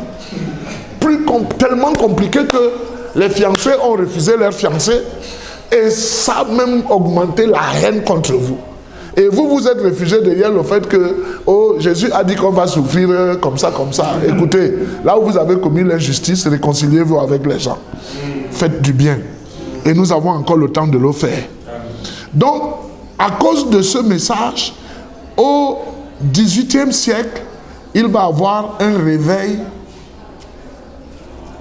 Tellement compliqué que les fiancés ont refusé leurs fiancés et ça a même augmenté la haine contre vous. Et vous vous êtes réfugié derrière le fait que Jésus a dit qu'on va souffrir comme ça, comme ça. Écoutez, là où vous avez commis l'injustice, réconciliez-vous avec les gens. Faites du bien. Et nous avons encore le temps de le faire. Donc, à cause de ce message, au XVIIIe siècle, il va avoir un réveil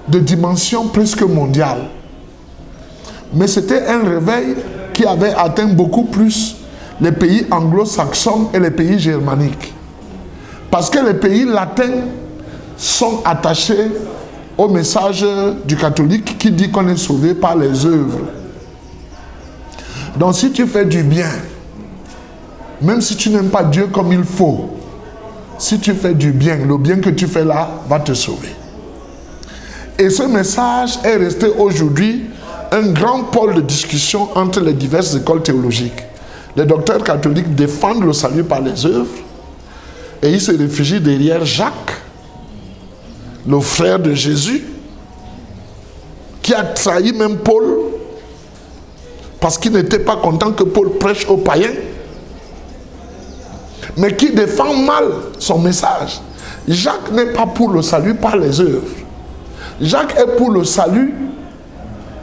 de dimension presque mondiale. Mais c'était un réveil qui avait atteint beaucoup plus les pays anglo-saxons et les pays germaniques. Parce que les pays latins sont attachés au message du catholique qui dit qu'on est sauvé par les œuvres. Donc si tu fais du bien, même si tu n'aimes pas Dieu comme il faut, si tu fais du bien, le bien que tu fais là va te sauver. Et ce message est resté aujourd'hui un grand pôle de discussion entre les diverses écoles théologiques. Les docteurs catholiques défendent le salut par les œuvres et ils se réfugient derrière Jacques, le frère de Jésus, qui a trahi même Paul parce qu'il n'était pas content que Paul prêche aux païens, mais qui défend mal son message. Jacques n'est pas pour le salut par les œuvres. Jacques est pour le salut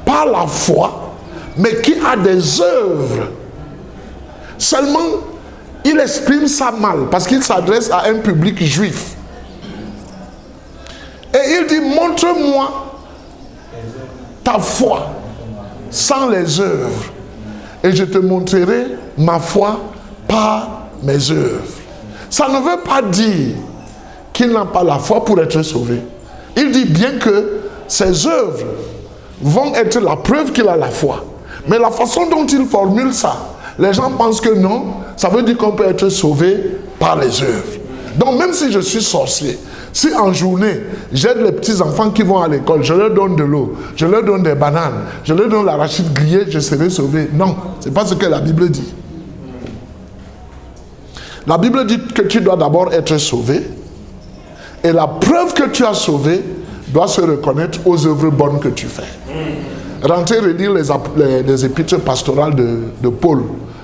par la foi, mais qui a des œuvres. Seulement, il exprime ça mal, parce qu'il s'adresse à un public juif. Et il dit, montre-moi ta foi sans les œuvres, et je te montrerai ma foi par mes œuvres. Ça ne veut pas dire qu'il n'a pas la foi pour être sauvé. Il dit bien que ses œuvres vont être la preuve qu'il a la foi. Mais la façon dont il formule ça, les gens pensent que non, ça veut dire qu'on peut être sauvé par les œuvres. Donc même si je suis sorcier, si en journée, j'aide les petits-enfants qui vont à l'école, je leur donne de l'eau, je leur donne des bananes, je leur donne l'arachide grillé, je serai sauvé. Non, ce n'est pas ce que la Bible dit. La Bible dit que tu dois d'abord être sauvé, et la preuve que tu as sauvé doit se reconnaître aux œuvres bonnes que tu fais. Rentrez relire les épîtres pastorales de Paul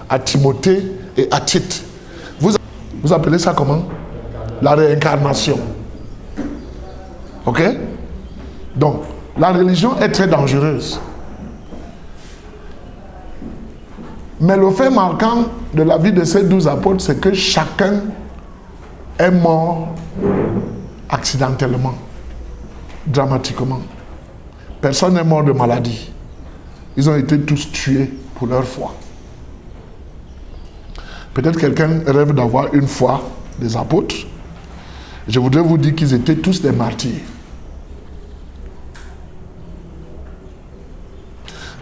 à Timothée et à Tite. Vous appelez ça comment? La réincarnation. Ok? Donc, la religion est très dangereuse. Mais le fait marquant de la vie de ces 12 apôtres, c'est que chacun est mort accidentellement, dramatiquement. Personne n'est mort de maladie. Ils ont été tous tués pour leur foi. Peut-être quelqu'un rêve d'avoir une foi des apôtres. Je voudrais vous dire qu'ils étaient tous des martyrs.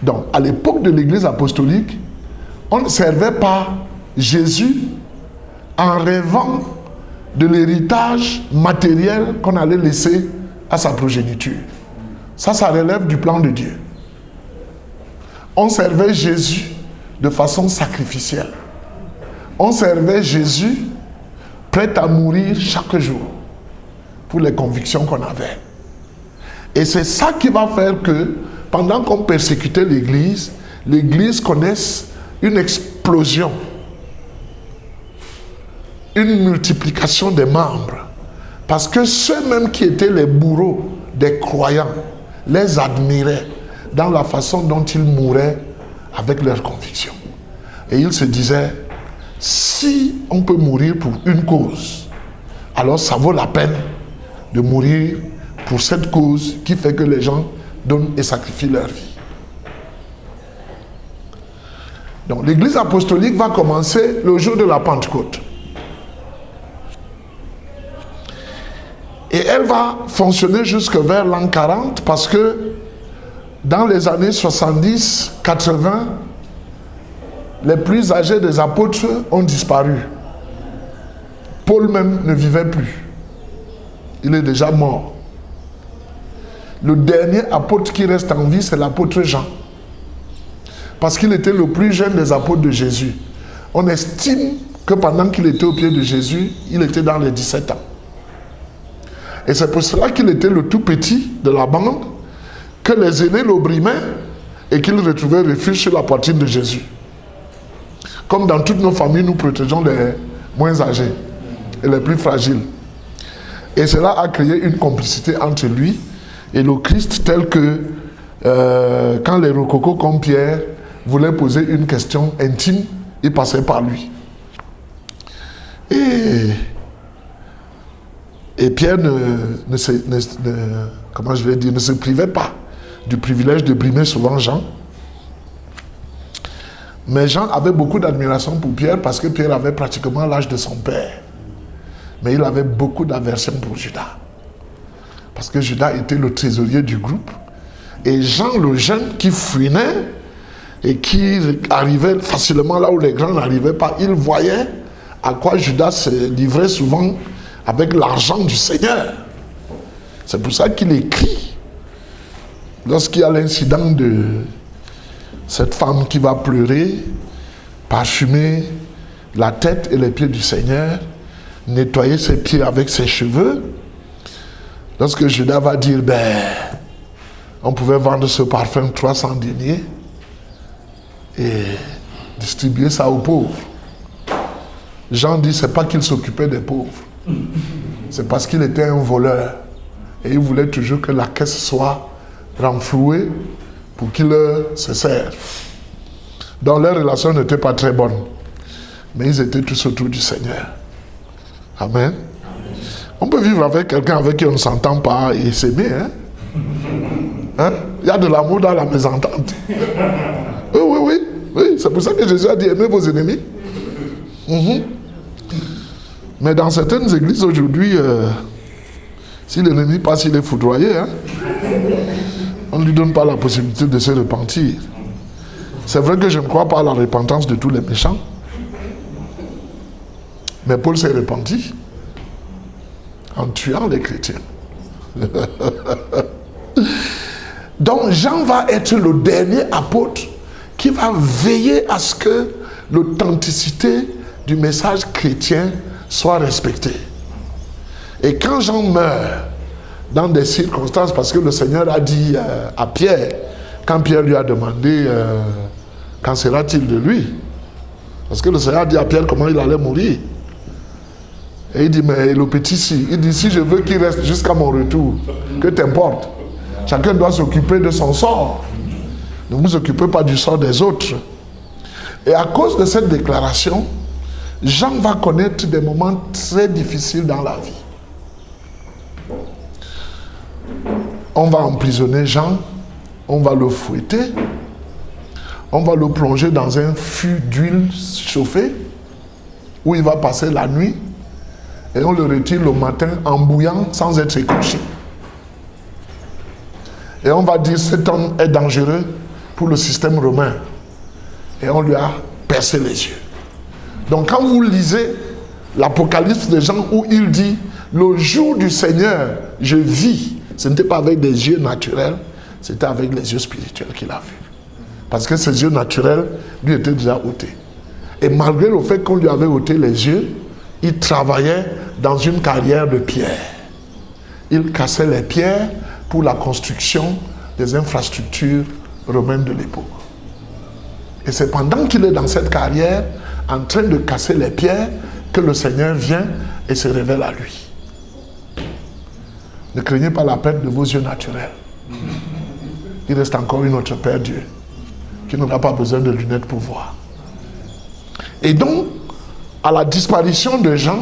Donc, à l'époque de l'église apostolique, on ne servait pas Jésus en rêvant de l'héritage matériel qu'on allait laisser à sa progéniture. Ça relève du plan de Dieu. On servait Jésus de façon sacrificielle. On servait Jésus prêt à mourir chaque jour pour les convictions qu'on avait. Et c'est ça qui va faire que, pendant qu'on persécutait l'Église, l'Église connaisse une explosion, une multiplication des membres. Parce que ceux-mêmes qui étaient les bourreaux des croyants les admiraient dans la façon dont ils mouraient avec leurs convictions. Et ils se disaient, si on peut mourir pour une cause, alors ça vaut la peine de mourir pour cette cause qui fait que les gens donnent et sacrifient leur vie. Donc l'église apostolique va commencer le jour de la Pentecôte. Et elle va fonctionner jusque vers l'an 40 parce que dans les années 70, 80, les plus âgés des apôtres ont disparu. Paul même ne vivait plus. Il est déjà mort. Le dernier apôtre qui reste en vie, c'est l'apôtre Jean. Parce qu'il était le plus jeune des apôtres de Jésus. On estime que pendant qu'il était au pied de Jésus, il était dans les 17 ans. Et c'est pour cela qu'il était le tout petit de la bande, que les aînés l'opprimaient et qu'il retrouvait refuge sur la poitrine de Jésus. Comme dans toutes nos familles, nous protégeons les moins âgés et les plus fragiles. Et cela a créé une complicité entre lui et le Christ, tel que quand les rococo comme Pierre voulaient poser une question intime, ils passaient par lui. Et Pierre ne se privait pas du privilège de brimer souvent Jean. Mais Jean avait beaucoup d'admiration pour Pierre parce que Pierre avait pratiquement l'âge de son père. Mais il avait beaucoup d'aversion pour Judas. Parce que Judas était le trésorier du groupe. Et Jean le jeune qui fouinait et qui arrivait facilement là où les grands n'arrivaient pas, il voyait à quoi Judas se livrait souvent avec l'argent du Seigneur. C'est pour ça qu'il écrit, lorsqu'il y a l'incident de cette femme qui va pleurer, parfumer la tête et les pieds du Seigneur, nettoyer ses pieds avec ses cheveux, lorsque Judas va dire, on pouvait vendre ce parfum 300 deniers et distribuer ça aux pauvres. Jean dit, c'est pas qu'il s'occupait des pauvres, c'est parce qu'il était un voleur et il voulait toujours que la caisse soit renflouée pour qu'il se serve. Donc leur relation n'était pas très bonne, mais ils étaient tous autour du Seigneur. Amen. On peut vivre avec quelqu'un avec qui on ne s'entend pas et s'aimer. Hein? Il y a de l'amour dans la mésentente. Oui. C'est pour ça que Jésus a dit, aimez vos ennemis. Mais dans certaines églises aujourd'hui, Si l'ennemi passe, il est foudroyé. Hein? On ne lui donne pas la possibilité de se repentir. C'est vrai que je ne crois pas à la repentance de tous les méchants. Mais Paul s'est repenti en tuant les chrétiens. Donc Jean va être le dernier apôtre qui va veiller à ce que l'authenticité du message chrétien soit respectée. Et quand Jean meurt, dans des circonstances, parce que le Seigneur a dit à Pierre, quand Pierre lui a demandé qu'en sera-t-il de lui, parce que le Seigneur a dit à Pierre comment il allait mourir. Et il dit, mais le petit si, il dit, si je veux qu'il reste jusqu'à mon retour, que t'importe. Chacun doit s'occuper de son sort. Ne vous occupez pas du sort des autres. Et à cause de cette déclaration, Jean va connaître des moments très difficiles dans la vie. On va emprisonner Jean, on va le fouetter, on va le plonger dans un fût d'huile chauffée, où il va passer la nuit, et on le retire le matin en bouillant sans être écorché. Et on va dire cet homme est dangereux pour le système romain. Et on lui a percé les yeux. Donc quand vous lisez l'Apocalypse de Jean où il dit le jour du Seigneur, je vis, ce n'était pas avec des yeux naturels, c'était avec les yeux spirituels qu'il a vu. Parce que ses yeux naturels lui étaient déjà ôtés. Et malgré le fait qu'on lui avait ôté les yeux, il travaillait dans une carrière de pierre. Il cassait les pierres pour la construction des infrastructures romaines de l'époque. Et c'est pendant qu'il est dans cette carrière, en train de casser les pierres, que le Seigneur vient et se révèle à lui. Ne craignez pas la perte de vos yeux naturels. Il reste encore une autre Père Dieu, qui n'aura pas besoin de lunettes pour voir. Et donc, à la disparition de Jean,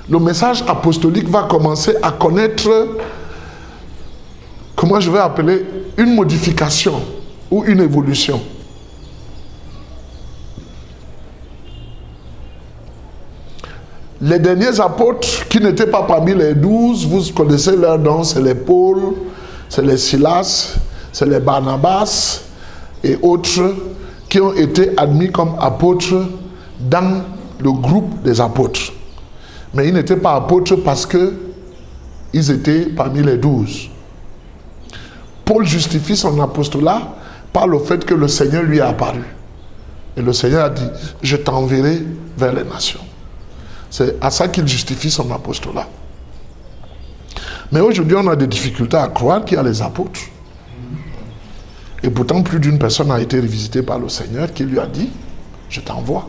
le message apostolique va commencer à connaître, comment je vais appeler, une modification ou une évolution. Les derniers apôtres qui n'étaient pas parmi les 12, vous connaissez leurs noms, c'est les Paul, c'est les Silas, c'est les Barnabas et autres qui ont été admis comme apôtres dans le groupe des apôtres. Mais ils n'étaient pas apôtres parce qu'ils étaient parmi les 12. Paul justifie son apostolat par le fait que le Seigneur lui est apparu. Et le Seigneur a dit, je t'enverrai vers les nations. C'est à ça qu'il justifie son apostolat. Mais aujourd'hui, on a des difficultés à croire qu'il y a les apôtres. Et pourtant, plus d'une personne a été revisitée par le Seigneur qui lui a dit, je t'envoie.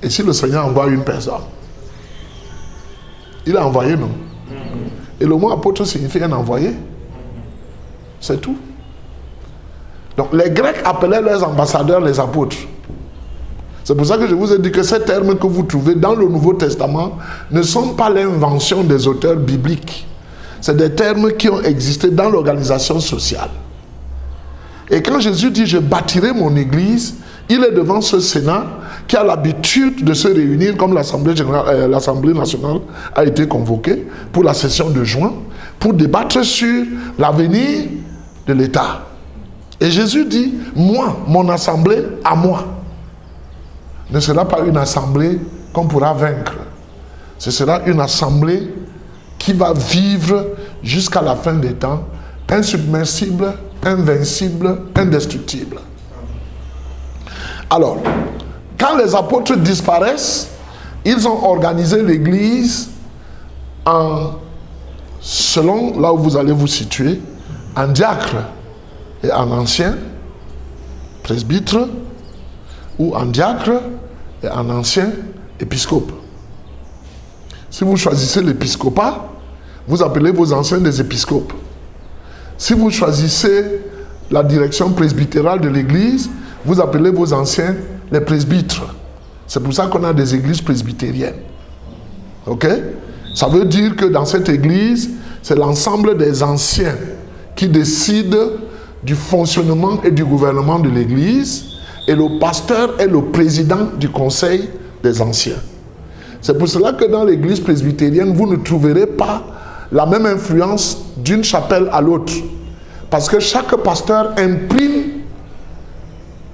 Et si le Seigneur envoie une personne, il a envoyé, non? Et le mot apôtre signifie un envoyé. C'est tout. Donc les Grecs appelaient leurs ambassadeurs les apôtres. C'est pour ça que je vous ai dit que ces termes que vous trouvez dans le Nouveau Testament ne sont pas l'invention des auteurs bibliques. C'est des termes qui ont existé dans l'organisation sociale. Et quand Jésus dit « je bâtirai mon église », il est devant ce Sénat qui a l'habitude de se réunir comme l'Assemblée nationale a été convoquée pour la session de juin pour débattre sur l'avenir de l'État. Et Jésus dit « moi, mon assemblée, à moi » ne sera pas une assemblée qu'on pourra vaincre. Ce sera une assemblée qui va vivre jusqu'à la fin des temps, insubmersible, invincible, indestructible. Alors, quand les apôtres disparaissent, ils ont organisé l'église selon là où vous allez vous situer, en diacre et en ancien, presbytre, ou en diacre et en ancien épiscope. Si vous choisissez l'épiscopat, vous appelez vos anciens des épiscopes. Si vous choisissez la direction presbytérale de l'église, vous appelez vos anciens les presbytres. C'est pour ça qu'on a des églises presbytériennes. Ok? Ça veut dire que dans cette église, c'est l'ensemble des anciens qui décident du fonctionnement et du gouvernement de l'église, et le pasteur est le président du conseil des anciens. C'est pour cela que dans l'église presbytérienne, vous ne trouverez pas la même influence d'une chapelle à l'autre. Parce que chaque pasteur imprime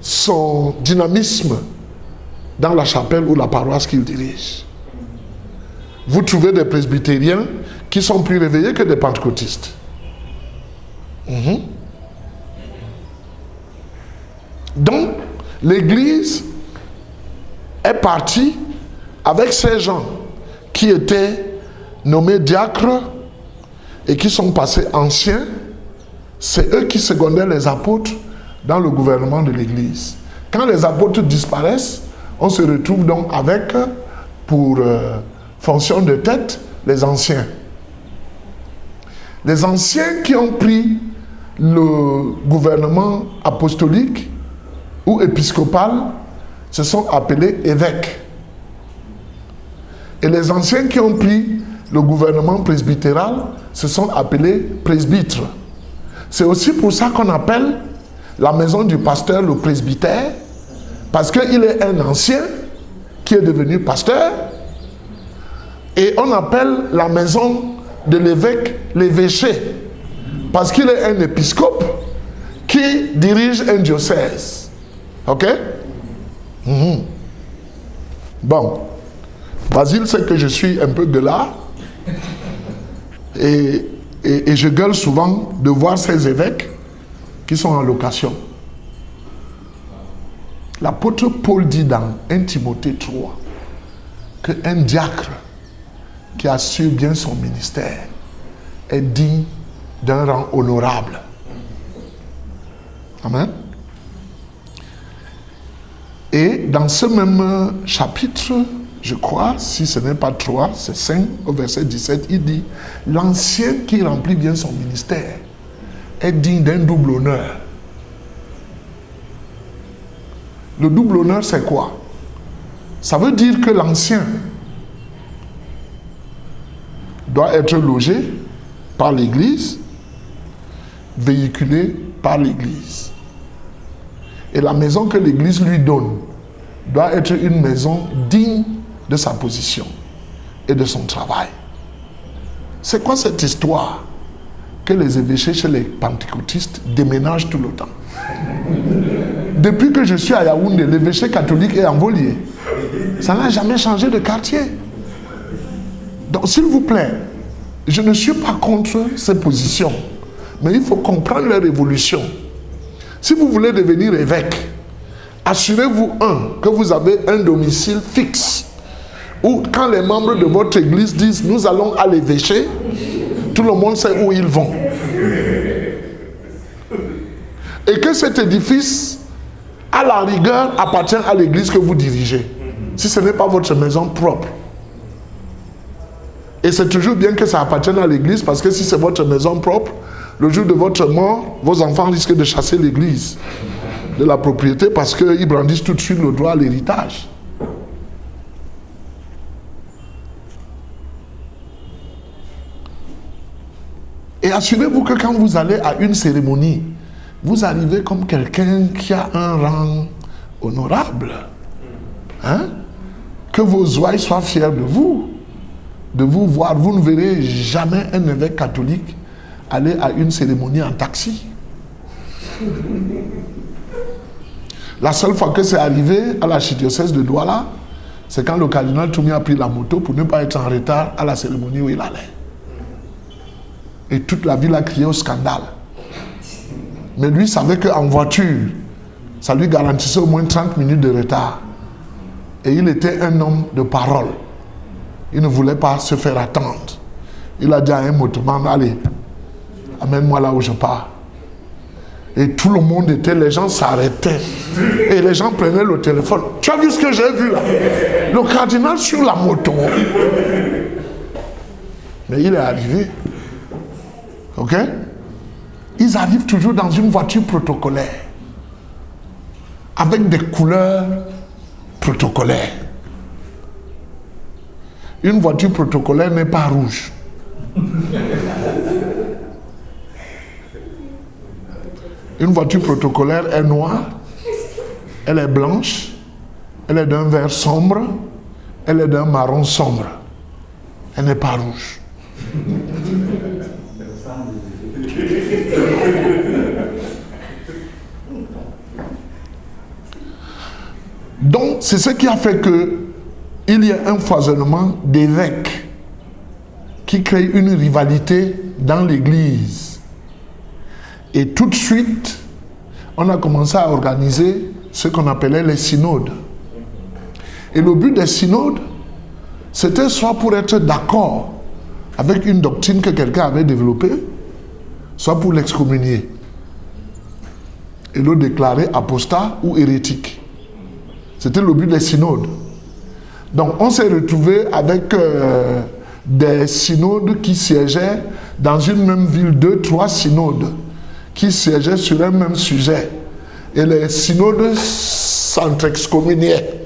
son dynamisme dans la chapelle ou la paroisse qu'il dirige. Vous trouvez des presbytériens qui sont plus réveillés que des pentecôtistes. Donc, l'Église est partie avec ces gens qui étaient nommés diacres et qui sont passés anciens. C'est eux qui secondaient les apôtres dans le gouvernement de l'Église. Quand les apôtres disparaissent, on se retrouve donc avec, pour fonction de tête, les anciens. Les anciens qui ont pris le gouvernement apostolique ou épiscopal se sont appelés évêques. Et les anciens qui ont pris le gouvernement presbytéral se sont appelés presbytres. C'est aussi pour ça qu'on appelle la maison du pasteur le presbytère, parce qu'il est un ancien qui est devenu pasteur, et on appelle la maison de l'évêque l'évêché, parce qu'il est un épiscope qui dirige un diocèse. Ok? Bon, Basile sait que je suis un peu de là, et je gueule souvent de voir ces évêques qui sont en location. L'apôtre Paul dit dans 1 Timothée 3 qu'un diacre qui assure bien son ministère est digne d'un rang honorable. Amen. Et dans ce même chapitre, je crois, si ce n'est pas 3, c'est 5, au verset 17, il dit « L'ancien qui remplit bien son ministère est digne d'un double honneur. » Le double honneur, c'est quoi? Ça veut dire que l'ancien doit être logé par l'Église, véhiculé par l'Église. Et la maison que l'Église lui donne doit être une maison digne de sa position et de son travail. C'est quoi cette histoire que les évêchés chez les pentecôtistes déménagent tout le temps? Depuis que je suis à Yaoundé, l'évêché catholique est en Volier. Ça n'a jamais changé de quartier. Donc, s'il vous plaît, je ne suis pas contre ces positions, mais il faut comprendre leur évolution. Si vous voulez devenir évêque, assurez-vous, que vous avez un domicile fixe, où quand les membres de votre église disent « nous allons à l'évêché », tout le monde sait où ils vont. Et que cet édifice, à la rigueur, appartient à l'église que vous dirigez, si ce n'est pas votre maison propre. Et c'est toujours bien que ça appartienne à l'église, parce que si c'est votre maison propre, le jour de votre mort, vos enfants risquent de chasser l'église de la propriété, parce qu'ils brandissent tout de suite le droit à l'héritage. Et assurez-vous que quand vous allez à une cérémonie, vous arrivez comme quelqu'un qui a un rang honorable. Hein? Que vos ouailles soient fiers de vous voir. Vous ne verrez jamais un évêque catholique aller à une cérémonie en taxi. La seule fois que c'est arrivé à l'archidiocèse de Douala, c'est quand le cardinal Toumi a pris la moto pour ne pas être en retard à la cérémonie où il allait. Et toute la ville a crié au scandale. Mais lui savait qu'en voiture, ça lui garantissait au moins 30 minutes de retard. Et il était un homme de parole. Il ne voulait pas se faire attendre. Il a dit à un motoman, allez, amène-moi là où je pars. Et tout le monde était, les gens s'arrêtaient. Et les gens prenaient le téléphone. Tu as vu ce que j'ai vu là? Le cardinal sur la moto. Mais il est arrivé. Ok? Ils arrivent toujours dans une voiture protocolaire. Avec des couleurs protocolaires. Une voiture protocolaire n'est pas rouge. Une voiture protocolaire est noire, elle est blanche, elle est d'un vert sombre, elle est d'un marron sombre. Elle n'est pas rouge. Donc, c'est ce qui a fait qu'il y a un foisonnement d'évêques qui crée une rivalité dans l'Église. Et tout de suite, on a commencé à organiser ce qu'on appelait les synodes. Et le but des synodes, c'était soit pour être d'accord avec une doctrine que quelqu'un avait développée, soit pour l'excommunier et le déclarer apostat ou hérétique. C'était le but des synodes. Donc on s'est retrouvé avec des synodes qui siégeaient dans une même ville, 2-3 synodes qui siégeaient sur un même sujet. Et les synodes s'entre-excommuniaient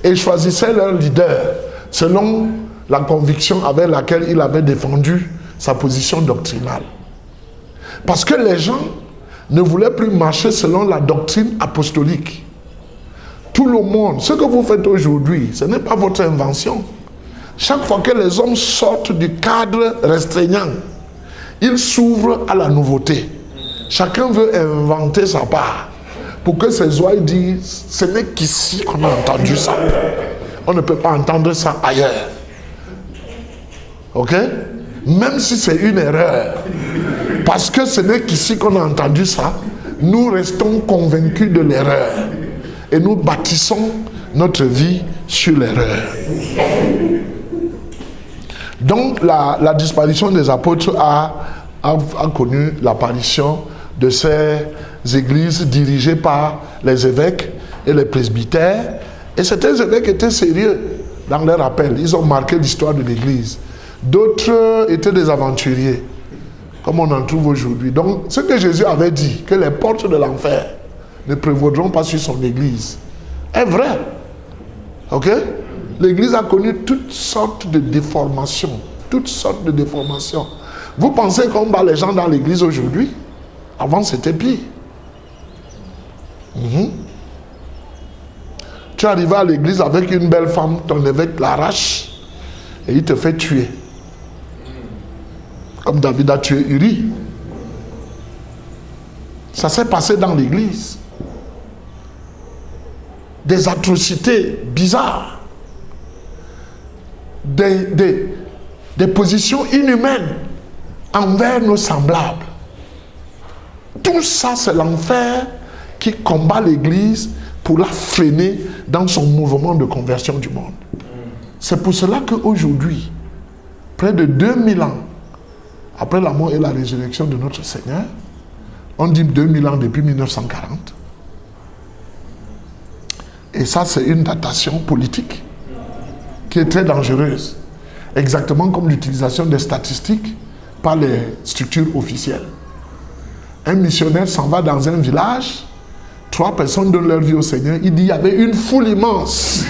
et choisissaient leur leader selon la conviction avec laquelle il avait défendu sa position doctrinale. Parce que les gens ne voulaient plus marcher selon la doctrine apostolique. Tout le monde, ce que vous faites aujourd'hui, ce n'est pas votre invention. Chaque fois que les hommes sortent du cadre restreignant, ils s'ouvrent à la nouveauté. Chacun veut inventer sa part pour que ses oreilles disent, ce n'est qu'ici qu'on a entendu ça. On ne peut pas entendre ça ailleurs. Ok? Même si c'est une erreur. Parce que ce n'est qu'ici qu'on a entendu ça, nous restons convaincus de l'erreur. Et nous bâtissons notre vie sur l'erreur. Donc la disparition des apôtres a connu l'apparition de ces églises dirigées par les évêques et les presbytères. Et certains évêques étaient sérieux dans leur appel. Ils ont marqué l'histoire de l'église. D'autres étaient des aventuriers, comme on en trouve aujourd'hui. Donc, ce que Jésus avait dit, que les portes de l'enfer ne prévaudront pas sur son église, est vrai. Ok? L'église a connu toutes sortes de déformations. Toutes sortes de déformations. Vous pensez qu'on bat les gens dans l'église aujourd'hui? Avant, c'était pire. Tu arrives à l'église avec une belle femme, ton évêque l'arrache et il te fait tuer. Comme David a tué Uri. Ça s'est passé dans l'église. Des atrocités bizarres. Des positions inhumaines envers nos semblables. Tout ça, c'est l'enfer qui combat l'église pour la freiner dans son mouvement de conversion du monde. C'est pour cela qu'aujourd'hui, près de 2000 ans après la mort et la résurrection de notre Seigneur, on dit 2000 ans depuis 1940, et ça c'est une datation politique qui est très dangereuse, exactement comme l'utilisation des statistiques par les structures officielles. Un missionnaire s'en va dans un village, 3 personnes donnent leur vie au Seigneur, il dit il y avait une foule immense.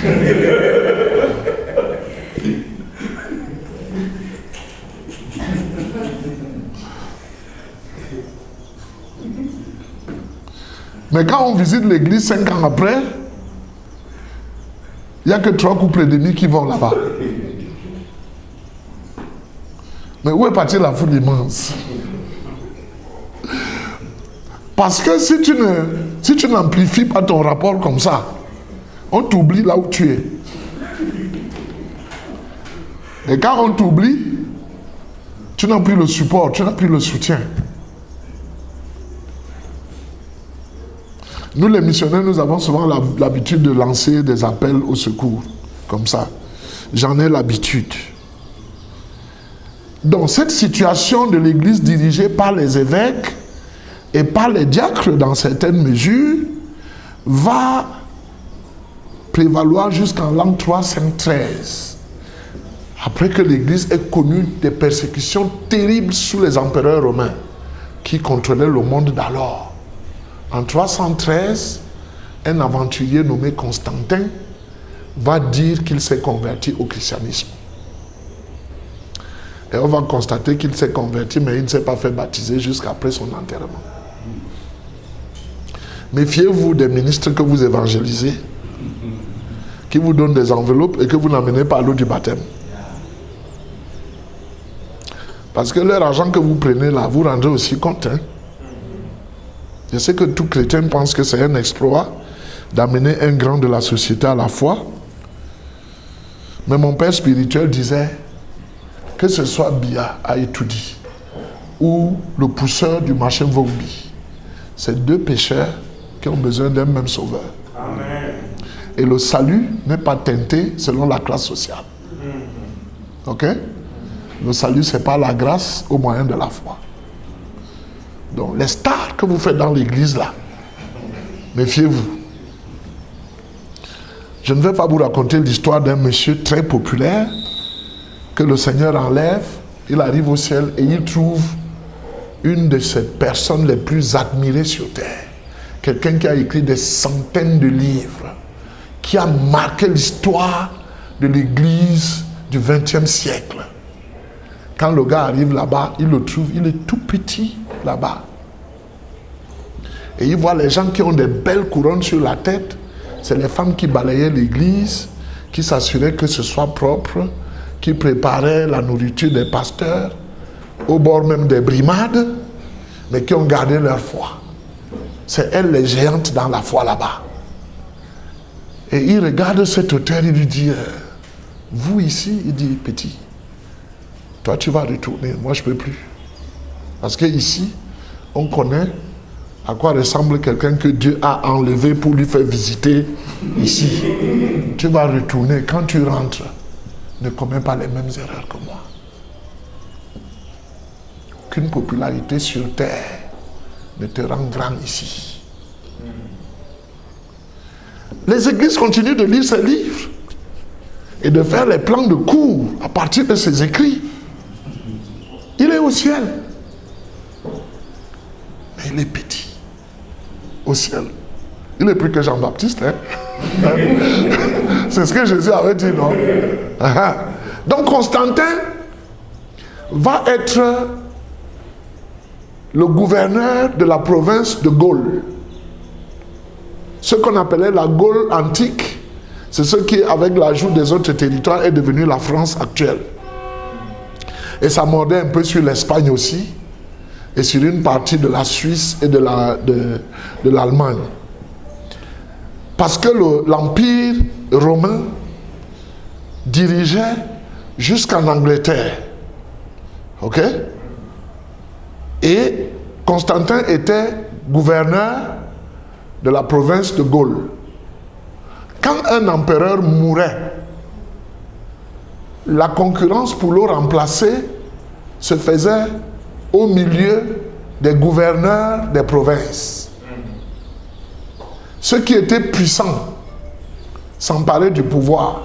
Mais quand on visite l'église 5 ans après, il n'y a que 3 couples d'ennemis qui vont là-bas. Mais où est partie la foule immense? Parce que si tu n'amplifies pas ton rapport comme ça, on t'oublie là où tu es. Et quand on t'oublie, tu n'as plus le support, tu n'as plus le soutien. Nous les missionnaires, nous avons souvent l'habitude de lancer des appels au secours, comme ça. J'en ai l'habitude. Donc cette situation de l'église dirigée par les évêques et par les diacres dans certaines mesures va prévaloir jusqu'en l'an 313. Après que l'église ait connu des persécutions terribles sous les empereurs romains qui contrôlaient le monde d'alors. En 313, un aventurier nommé Constantin va dire qu'il s'est converti au christianisme. Et on va constater qu'il s'est converti, mais il ne s'est pas fait baptiser jusqu'après son enterrement. Méfiez-vous des ministres que vous évangélisez, qui vous donnent des enveloppes et que vous n'amenez pas à l'eau du baptême. Parce que leur argent que vous prenez là, vous rendrez aussi compte. Hein? Je sais que tout chrétien pense que c'est un exploit d'amener un grand de la société à la foi. Mais mon père spirituel disait que ce soit Bia à Etoudi ou le pousseur du marché Vombi, c'est deux pécheurs qui ont besoin d'un même sauveur. Amen. Et le salut n'est pas teinté selon la classe sociale. Ok? Le salut, c'est pas la grâce au moyen de la foi. Donc, les stars que vous faites dans l'église là, méfiez-vous. Je ne vais pas vous raconter l'histoire d'un monsieur très populaire que le Seigneur enlève, il arrive au ciel et il trouve une de ces personnes les plus admirées sur terre. Quelqu'un qui a écrit des centaines de livres, qui a marqué l'histoire de l'église du XXe siècle. Quand le gars arrive là-bas, il le trouve, il est tout petit là-bas. Et il voit les gens qui ont des belles couronnes sur la tête. C'est les femmes qui balayaient l'église, qui s'assuraient que ce soit propre, qui préparaient la nourriture des pasteurs, au bord même des brimades, mais qui ont gardé leur foi. C'est elles les géantes dans la foi là-bas. Et il regarde cet auteur, il lui dit, vous ici, il dit, petit, toi tu vas retourner, moi je ne peux plus. Parce que ici, on connaît à quoi ressemble quelqu'un que Dieu a enlevé pour lui faire visiter ici. Tu vas retourner, quand tu rentres, ne commets pas les mêmes erreurs que moi. Aucune popularité sur terre ne te rend grand ici. Les églises continuent de lire ces livres et de faire les plans de cours à partir de ces écrits. Il est au ciel. Mais il est petit. Au ciel. Il est plus que Jean-Baptiste. Hein? C'est ce que Jésus avait dit, non? Donc Constantin va être le gouverneur de la province de Gaule. Ce qu'on appelait la Gaule antique, c'est ce qui, avec l'ajout des autres territoires, est devenu la France actuelle. Et ça mordait un peu sur l'Espagne aussi, et sur une partie de la Suisse et de l'Allemagne. Parce que l'Empire romain dirigeait jusqu'en Angleterre. Ok? Et Constantin était gouverneur de la province de Gaule. Quand un empereur mourait, la concurrence pour le remplacer se faisait au milieu des gouverneurs des provinces. Ceux qui étaient puissants s'emparaient du pouvoir.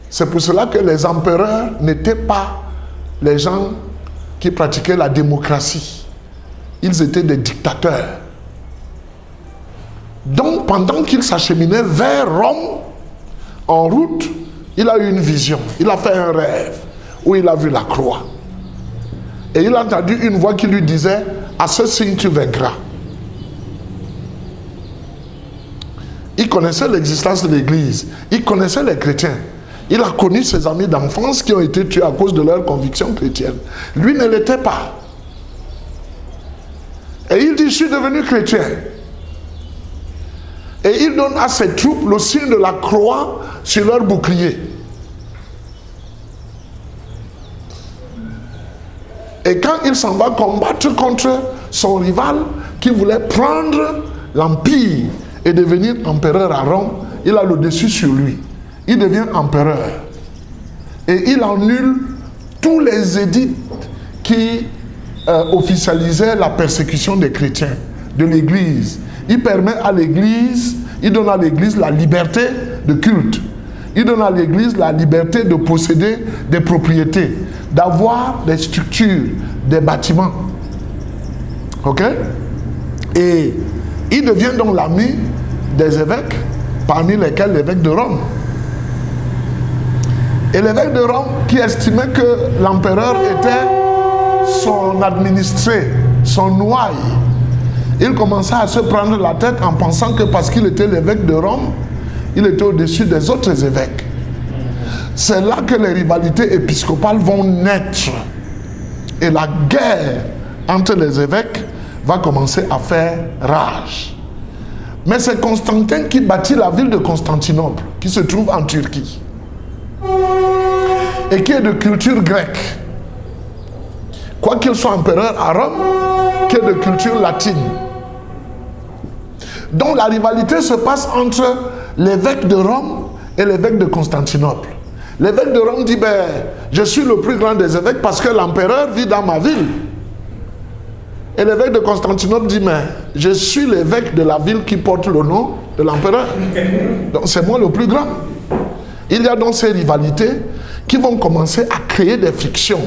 C'est pour cela que les empereurs n'étaient pas les gens qui pratiquaient la démocratie. Ils étaient des dictateurs. Donc, pendant qu'il s'acheminait vers Rome, en route, il a eu une vision. Il a fait un rêve où il a vu la croix. Et il a entendu une voix qui lui disait, à ce signe tu vaincras. Il connaissait l'existence de l'église. Il connaissait les chrétiens. Il a connu ses amis d'enfance qui ont été tués à cause de leurs convictions chrétiennes. Lui ne l'était pas. Et il dit, je suis devenu chrétien. Et il donne à ses troupes le signe de la croix sur leur bouclier. Et quand il s'en va combattre contre son rival qui voulait prendre l'empire et devenir empereur à Rome, il a le dessus sur lui. Il devient empereur. Et il annule tous les édits qui officialisaient la persécution des chrétiens, de l'église. Il permet à l'église, il donne à l'église la liberté de culte. Il donne à l'église la liberté de posséder des propriétés, d'avoir des structures, des bâtiments. Ok? Et il devient donc l'ami des évêques, parmi lesquels l'évêque de Rome. Et l'évêque de Rome, qui estimait que l'empereur était son administré, son ouaille, il commença à se prendre la tête en pensant que parce qu'il était l'évêque de Rome, il était au-dessus des autres évêques. C'est là que les rivalités épiscopales vont naître. Et la guerre entre les évêques va commencer à faire rage. Mais c'est Constantin qui bâtit la ville de Constantinople, qui se trouve en Turquie, et qui est de culture grecque. Quoi qu'il soit empereur à Rome, qui est de culture latine. Donc la rivalité se passe entre l'évêque de Rome et l'évêque de Constantinople. L'évêque de Rome dit, ben, je suis le plus grand des évêques parce que l'empereur vit dans ma ville. Et l'évêque de Constantinople dit, mais je suis l'évêque de la ville qui porte le nom de l'empereur. Donc c'est moi le plus grand. Il y a donc ces rivalités qui vont commencer à créer des frictions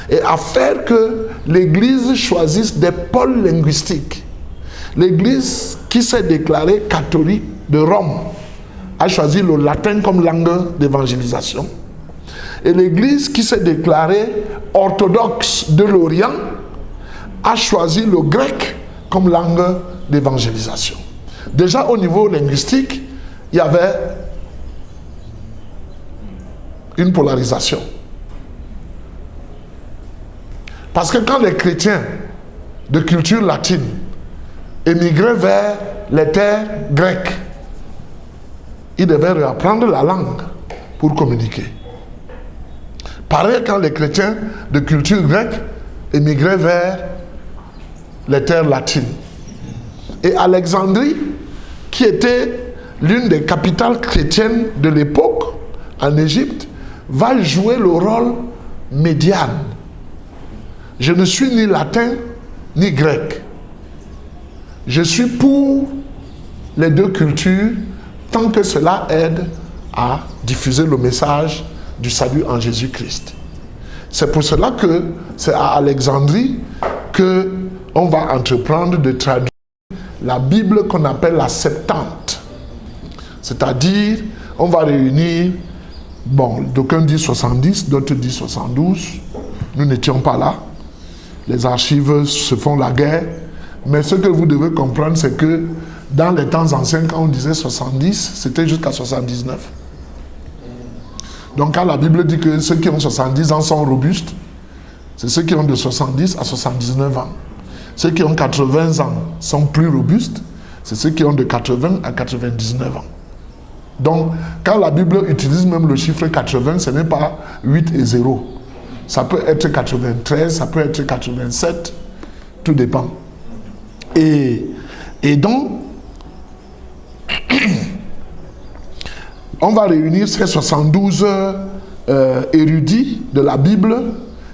et à faire que l'Église choisisse des pôles linguistiques. L'Église qui s'est déclarée catholique de Rome a choisi le latin comme langue d'évangélisation. Et l'Église qui s'est déclarée orthodoxe de l'Orient a choisi le grec comme langue d'évangélisation. Déjà au niveau linguistique, il y avait une polarisation. Parce que quand les chrétiens de culture latine émigraient vers les terres grecques, ils devaient réapprendre la langue pour communiquer. Pareil quand les chrétiens de culture grecque émigraient vers les terres latines. Et Alexandrie, qui était l'une des capitales chrétiennes de l'époque en Égypte, va jouer le rôle médiane. Je ne suis ni latin ni grec. Je suis pour les deux cultures tant que cela aide à diffuser le message du salut en Jésus-Christ. C'est pour cela que c'est à Alexandrie qu'on va entreprendre de traduire la Bible qu'on appelle la Septante. C'est-à-dire, on va réunir, bon, d'aucuns disent 70, d'autres disent 72. Nous n'étions pas là. Les archives se font la guerre. Mais ce que vous devez comprendre, c'est que dans les temps anciens, quand on disait 70, c'était jusqu'à 79. Donc quand la Bible dit que ceux qui ont 70 ans sont robustes, c'est ceux qui ont de 70 à 79 ans. Ceux qui ont 80 ans sont plus robustes, c'est ceux qui ont de 80 à 99 ans. Donc quand la Bible utilise même le chiffre 80, ce n'est pas 8 et 0. Ça peut être 93, ça peut être 87, tout dépend. Et donc, on va réunir ces 72 érudits de la Bible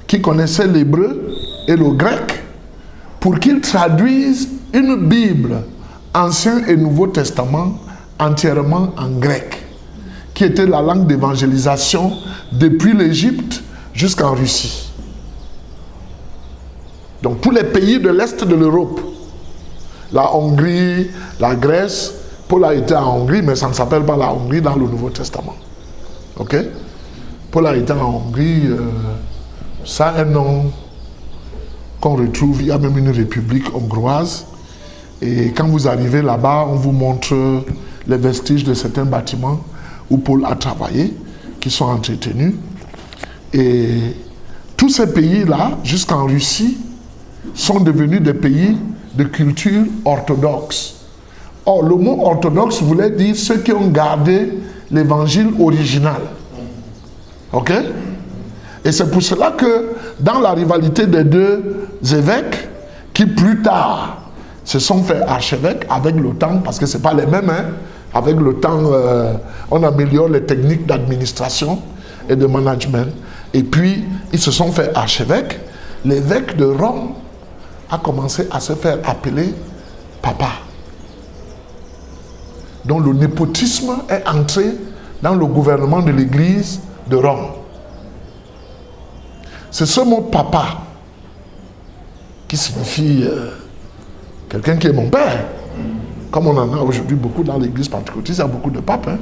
qui connaissaient l'hébreu et le grec pour qu'ils traduisent une Bible, Ancien et Nouveau Testament, entièrement en grec, qui était la langue d'évangélisation depuis l'Égypte jusqu'en Russie. Donc tous les pays de l'Est de l'Europe, la Hongrie, la Grèce, Paul a été en Hongrie, mais ça ne s'appelle pas la Hongrie dans le Nouveau Testament. Ok? Paul a été en Hongrie, ça a un nom qu'on retrouve, il y a même une république hongroise. Et quand vous arrivez là-bas, on vous montre les vestiges de certains bâtiments où Paul a travaillé, qui sont entretenus. Et tous ces pays-là, jusqu'en Russie, sont devenus des pays de culture orthodoxe. Or, le mot orthodoxe voulait dire ceux qui ont gardé l'évangile original. Ok? Et c'est pour cela que dans la rivalité des deux évêques, qui plus tard se sont fait archevêques avec le temps, parce que ce n'est pas les mêmes, hein, avec le temps, on améliore les techniques d'administration et de management. Et puis, ils se sont fait archevêques. L'évêque de Rome a commencé à se faire appeler papa. Donc le népotisme est entré dans le gouvernement de l'église de Rome. C'est ce mot papa qui signifie quelqu'un qui est mon père. Comme on en a aujourd'hui beaucoup dans l'église pentecôtiste, il y a beaucoup de papes. Hein.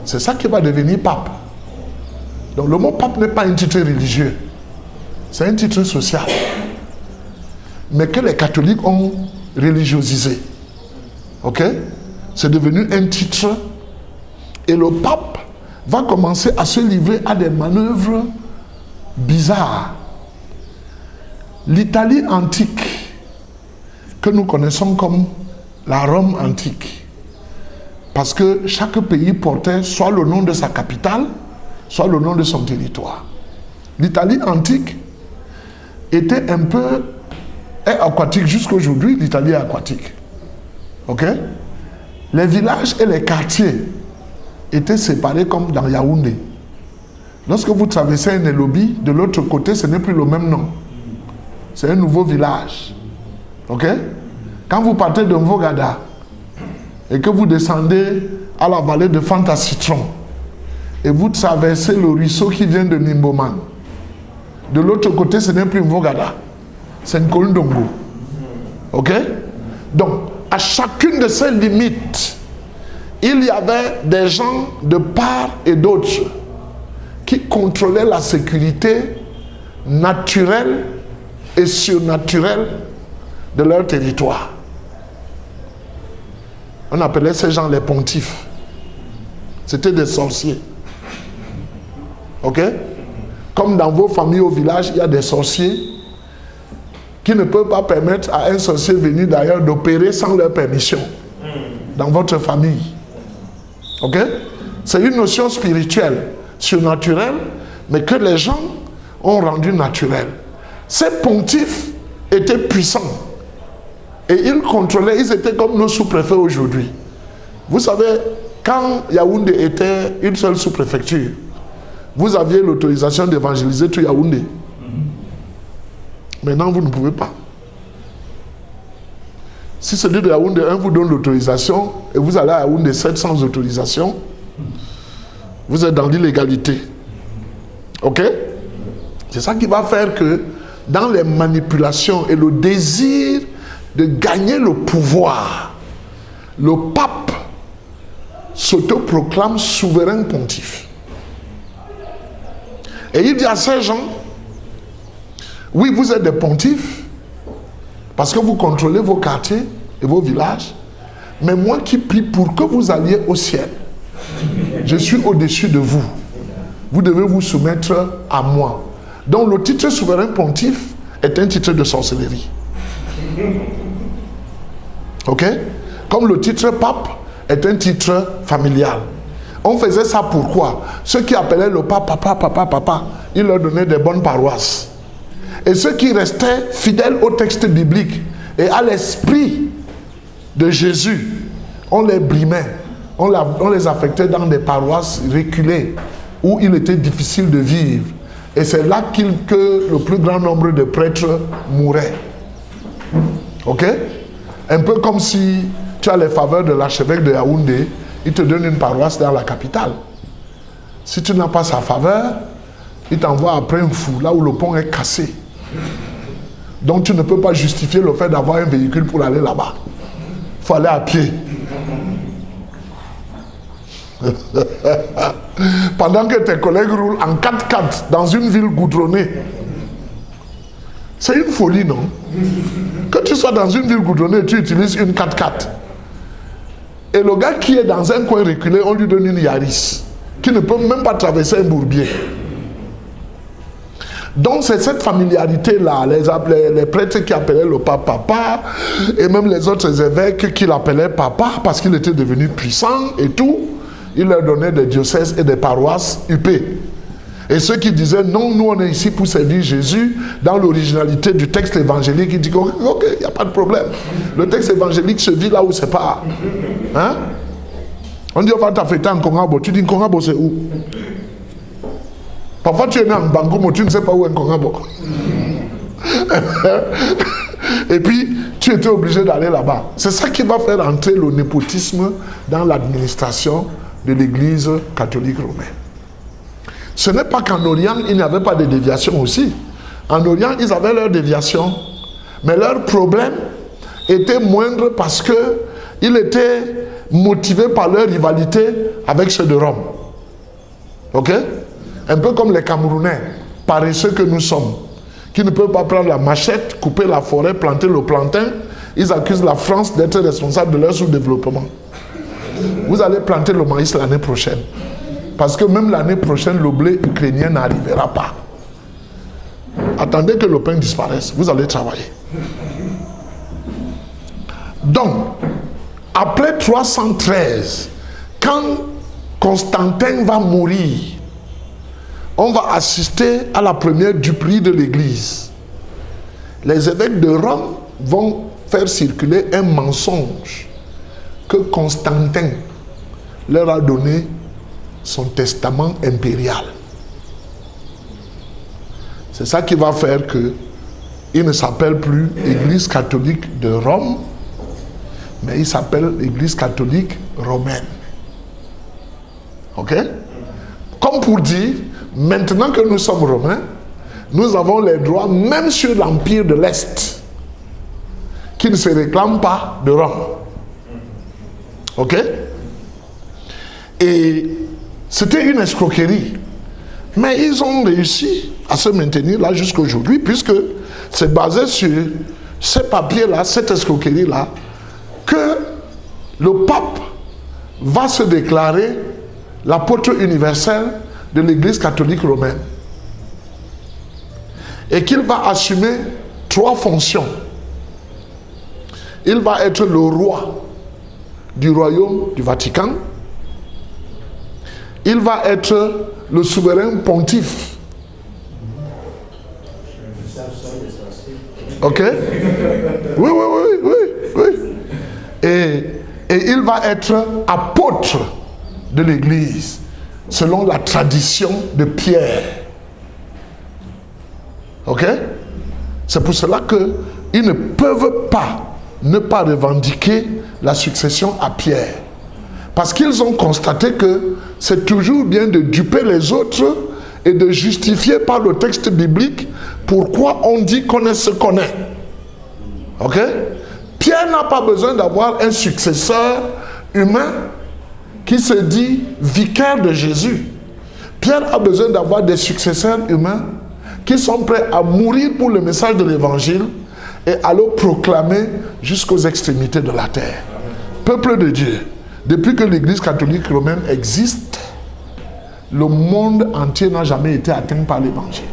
C'est ça qui va devenir pape. Donc le mot pape n'est pas un titre religieux. C'est un titre social. Mais que les catholiques ont religiosisé. Ok? C'est devenu un titre. Et le pape va commencer à se livrer à des manœuvres bizarres. L'Italie antique, que nous connaissons comme la Rome antique, parce que chaque pays portait soit le nom de sa capitale, soit le nom de son territoire. L'Italie antique était un peu aquatique. Jusqu'à aujourd'hui, l'Italie est aquatique. Ok? Les villages et les quartiers étaient séparés comme dans Yaoundé. Lorsque vous traversez un Elobi, de l'autre côté, ce n'est plus le même nom. C'est un nouveau village. Ok? Quand vous partez de Mvogada et que vous descendez à la vallée de Fanta-Citron et vous traversez le ruisseau qui vient de Nimboman, de l'autre côté, ce n'est plus Mvogada, c'est Nkondongo. Ok? Donc, à chacune de ces limites, il y avait des gens de part et d'autre qui contrôlaient la sécurité naturelle et surnaturelle de leur territoire. On appelait ces gens les pontifes. C'était des sorciers. Ok? Comme dans vos familles au village, il y a des sorciers qui ne peuvent pas permettre à un sorcier venu d'ailleurs d'opérer sans leur permission dans votre famille. Ok? C'est une notion spirituelle, surnaturelle, mais que les gens ont rendu naturelle. Ces pontifes étaient puissants et ils contrôlaient, ils étaient comme nos sous-préfets aujourd'hui. Vous savez, quand Yaoundé était une seule sous-préfecture, vous aviez l'autorisation d'évangéliser tout Yaoundé. Maintenant, vous ne pouvez pas. Si celui de Yaoundé 1 vous donne l'autorisation et vous allez à Yaoundé 7 sans autorisation, vous êtes dans l'illégalité. Ok? C'est ça qui va faire que dans les manipulations et le désir de gagner le pouvoir, le pape s'autoproclame souverain pontife. Et il dit à ces gens, oui, vous êtes des pontifes, parce que vous contrôlez vos quartiers et vos villages, mais moi qui prie pour que vous alliez au ciel, je suis au-dessus de vous. Vous devez vous soumettre à moi. Donc le titre souverain pontife est un titre de sorcellerie. Ok? Comme le titre pape est un titre familial. On faisait ça pourquoi? Ceux qui appelaient le pape papa, ils leur donnaient des bonnes paroisses. Et ceux qui restaient fidèles au texte biblique et à l'esprit de Jésus, on les brimait, on les affectait dans des paroisses reculées où il était difficile de vivre. Et c'est là que le plus grand nombre de prêtres mouraient. Ok? Un peu comme si tu as les faveurs de l'archevêque de Yaoundé, il te donne une paroisse dans la capitale. Si tu n'as pas sa faveur, il t'envoie après un fou, là où le pont est cassé. Donc tu ne peux pas justifier le fait d'avoir un véhicule pour aller là-bas. Il faut aller à pied. Pendant que tes collègues roulent en 4x4 dans une ville goudronnée. C'est une folie, non? Que tu sois dans une ville goudronnée, tu utilises une 4x4. Et le gars qui est dans un coin reculé, on lui donne une Yaris, qui ne peut même pas traverser un bourbier. Donc c'est cette familiarité-là, les prêtres qui appelaient le pape papa, et même les autres évêques qui l'appelaient papa, parce qu'il était devenu puissant et tout, il leur donnait des diocèses et des paroisses huppées. Et ceux qui disaient non, nous on est ici pour servir Jésus, dans l'originalité du texte évangélique, ils disent ok, il n'y a pas de problème. Le texte évangélique se vit là où c'est pas. Hein? On dit on va t'affecter en Kongabo, tu dis Kongabo c'est où? Parfois tu es né en Bangomo, tu ne sais pas où est Kongabo. Et puis tu étais obligé d'aller là-bas. C'est ça qui va faire entrer le népotisme dans l'administration de l'Église catholique romaine. Ce n'est pas qu'en Orient, il n'y avait pas de déviation aussi. En Orient, ils avaient leurs déviations. Mais leur problème était moindre parce qu'ils étaient motivés par leur rivalité avec ceux de Rome. Ok? Un peu comme les Camerounais, paresseux que nous sommes, qui ne peuvent pas prendre la machette, couper la forêt, planter le plantain. Ils accusent la France d'être responsable de leur sous-développement. Vous allez planter le maïs l'année prochaine. Parce que même l'année prochaine, le blé ukrainien n'arrivera pas. Attendez que le pain disparaisse, vous allez travailler. Donc, après 313, quand Constantin va mourir, on va assister à la première duperie de l'Église. Les évêques de Rome vont faire circuler un mensonge que Constantin leur a donné son testament impérial. C'est ça qui va faire que il ne s'appelle plus Église catholique de Rome, mais il s'appelle Église catholique romaine. Ok? Comme pour dire, maintenant que nous sommes romains, nous avons les droits même sur l'Empire de l'Est, qui ne se réclame pas de Rome. Ok? Et c'était une escroquerie. Mais ils ont réussi à se maintenir là jusqu'à aujourd'hui, puisque c'est basé sur ces papiers-là, cette escroquerie-là, que le pape va se déclarer l'apôtre universel de l'Église catholique romaine. Et qu'il va assumer 3 fonctions. Il va être le roi du royaume du Vatican. Il va être le souverain pontife. Ok? Oui. Et il va être apôtre de l'Église, selon la tradition de Pierre. Ok? C'est pour cela qu'ils ne peuvent pas ne pas revendiquer la succession à Pierre. Parce qu'ils ont constaté que c'est toujours bien de duper les autres et de justifier par le texte biblique pourquoi on dit qu'on est ce qu'on est. Ok? Pierre n'a pas besoin d'avoir un successeur humain qui se dit vicaire de Jésus. Pierre a besoin d'avoir des successeurs humains qui sont prêts à mourir pour le message de l'évangile et à le proclamer jusqu'aux extrémités de la terre. Peuple de Dieu, depuis que l'Église catholique romaine existe, le monde entier n'a jamais été atteint par l'évangile.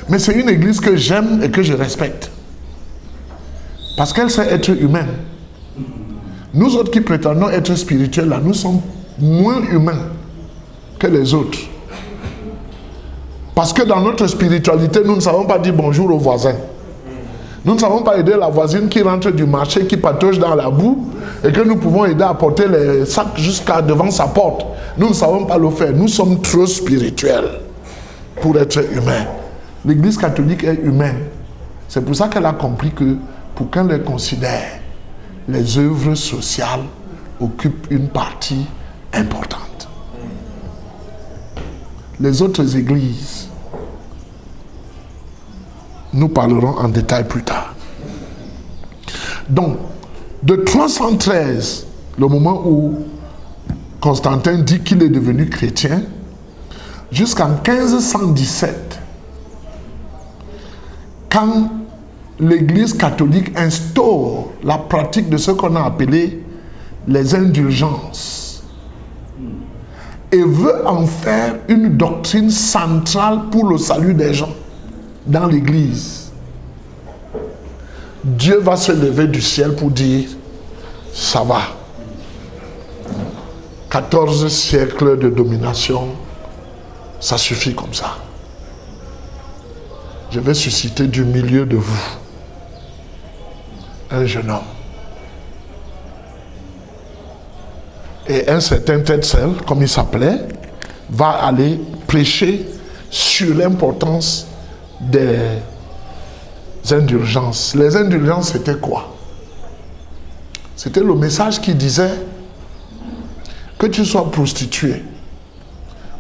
Mais c'est une église que j'aime et que je respecte. Parce qu'elle sait être humaine. Nous autres qui prétendons être spirituels, là, nous sommes moins humains que les autres. Parce que dans notre spiritualité, nous ne savons pas dire bonjour aux voisins. Nous ne savons pas aider la voisine qui rentre du marché, qui patauge dans la boue, et que nous pouvons aider à porter les sacs jusqu'à devant sa porte. Nous ne savons pas le faire. Nous sommes trop spirituels pour être humains. L'Église catholique est humaine. C'est pour ça qu'elle a compris que pour qu'on les considère, les œuvres sociales occupent une partie importante. Les autres églises, nous parlerons en détail plus tard. Donc, de 313, le moment où Constantin dit qu'il est devenu chrétien, jusqu'en 1517, quand l'Église catholique instaure la pratique de ce qu'on a appelé les indulgences et veut en faire une doctrine centrale pour le salut des gens dans l'Église, Dieu va se lever du ciel pour dire, ça va. 14 siècles de domination, ça suffit comme ça. Je vais susciter du milieu de vous un jeune homme. Et un certain Tetzel, comme il s'appelait, va aller prêcher sur l'importance des indulgences. Les indulgences, c'était quoi? C'était le message qui disait que tu sois prostituée,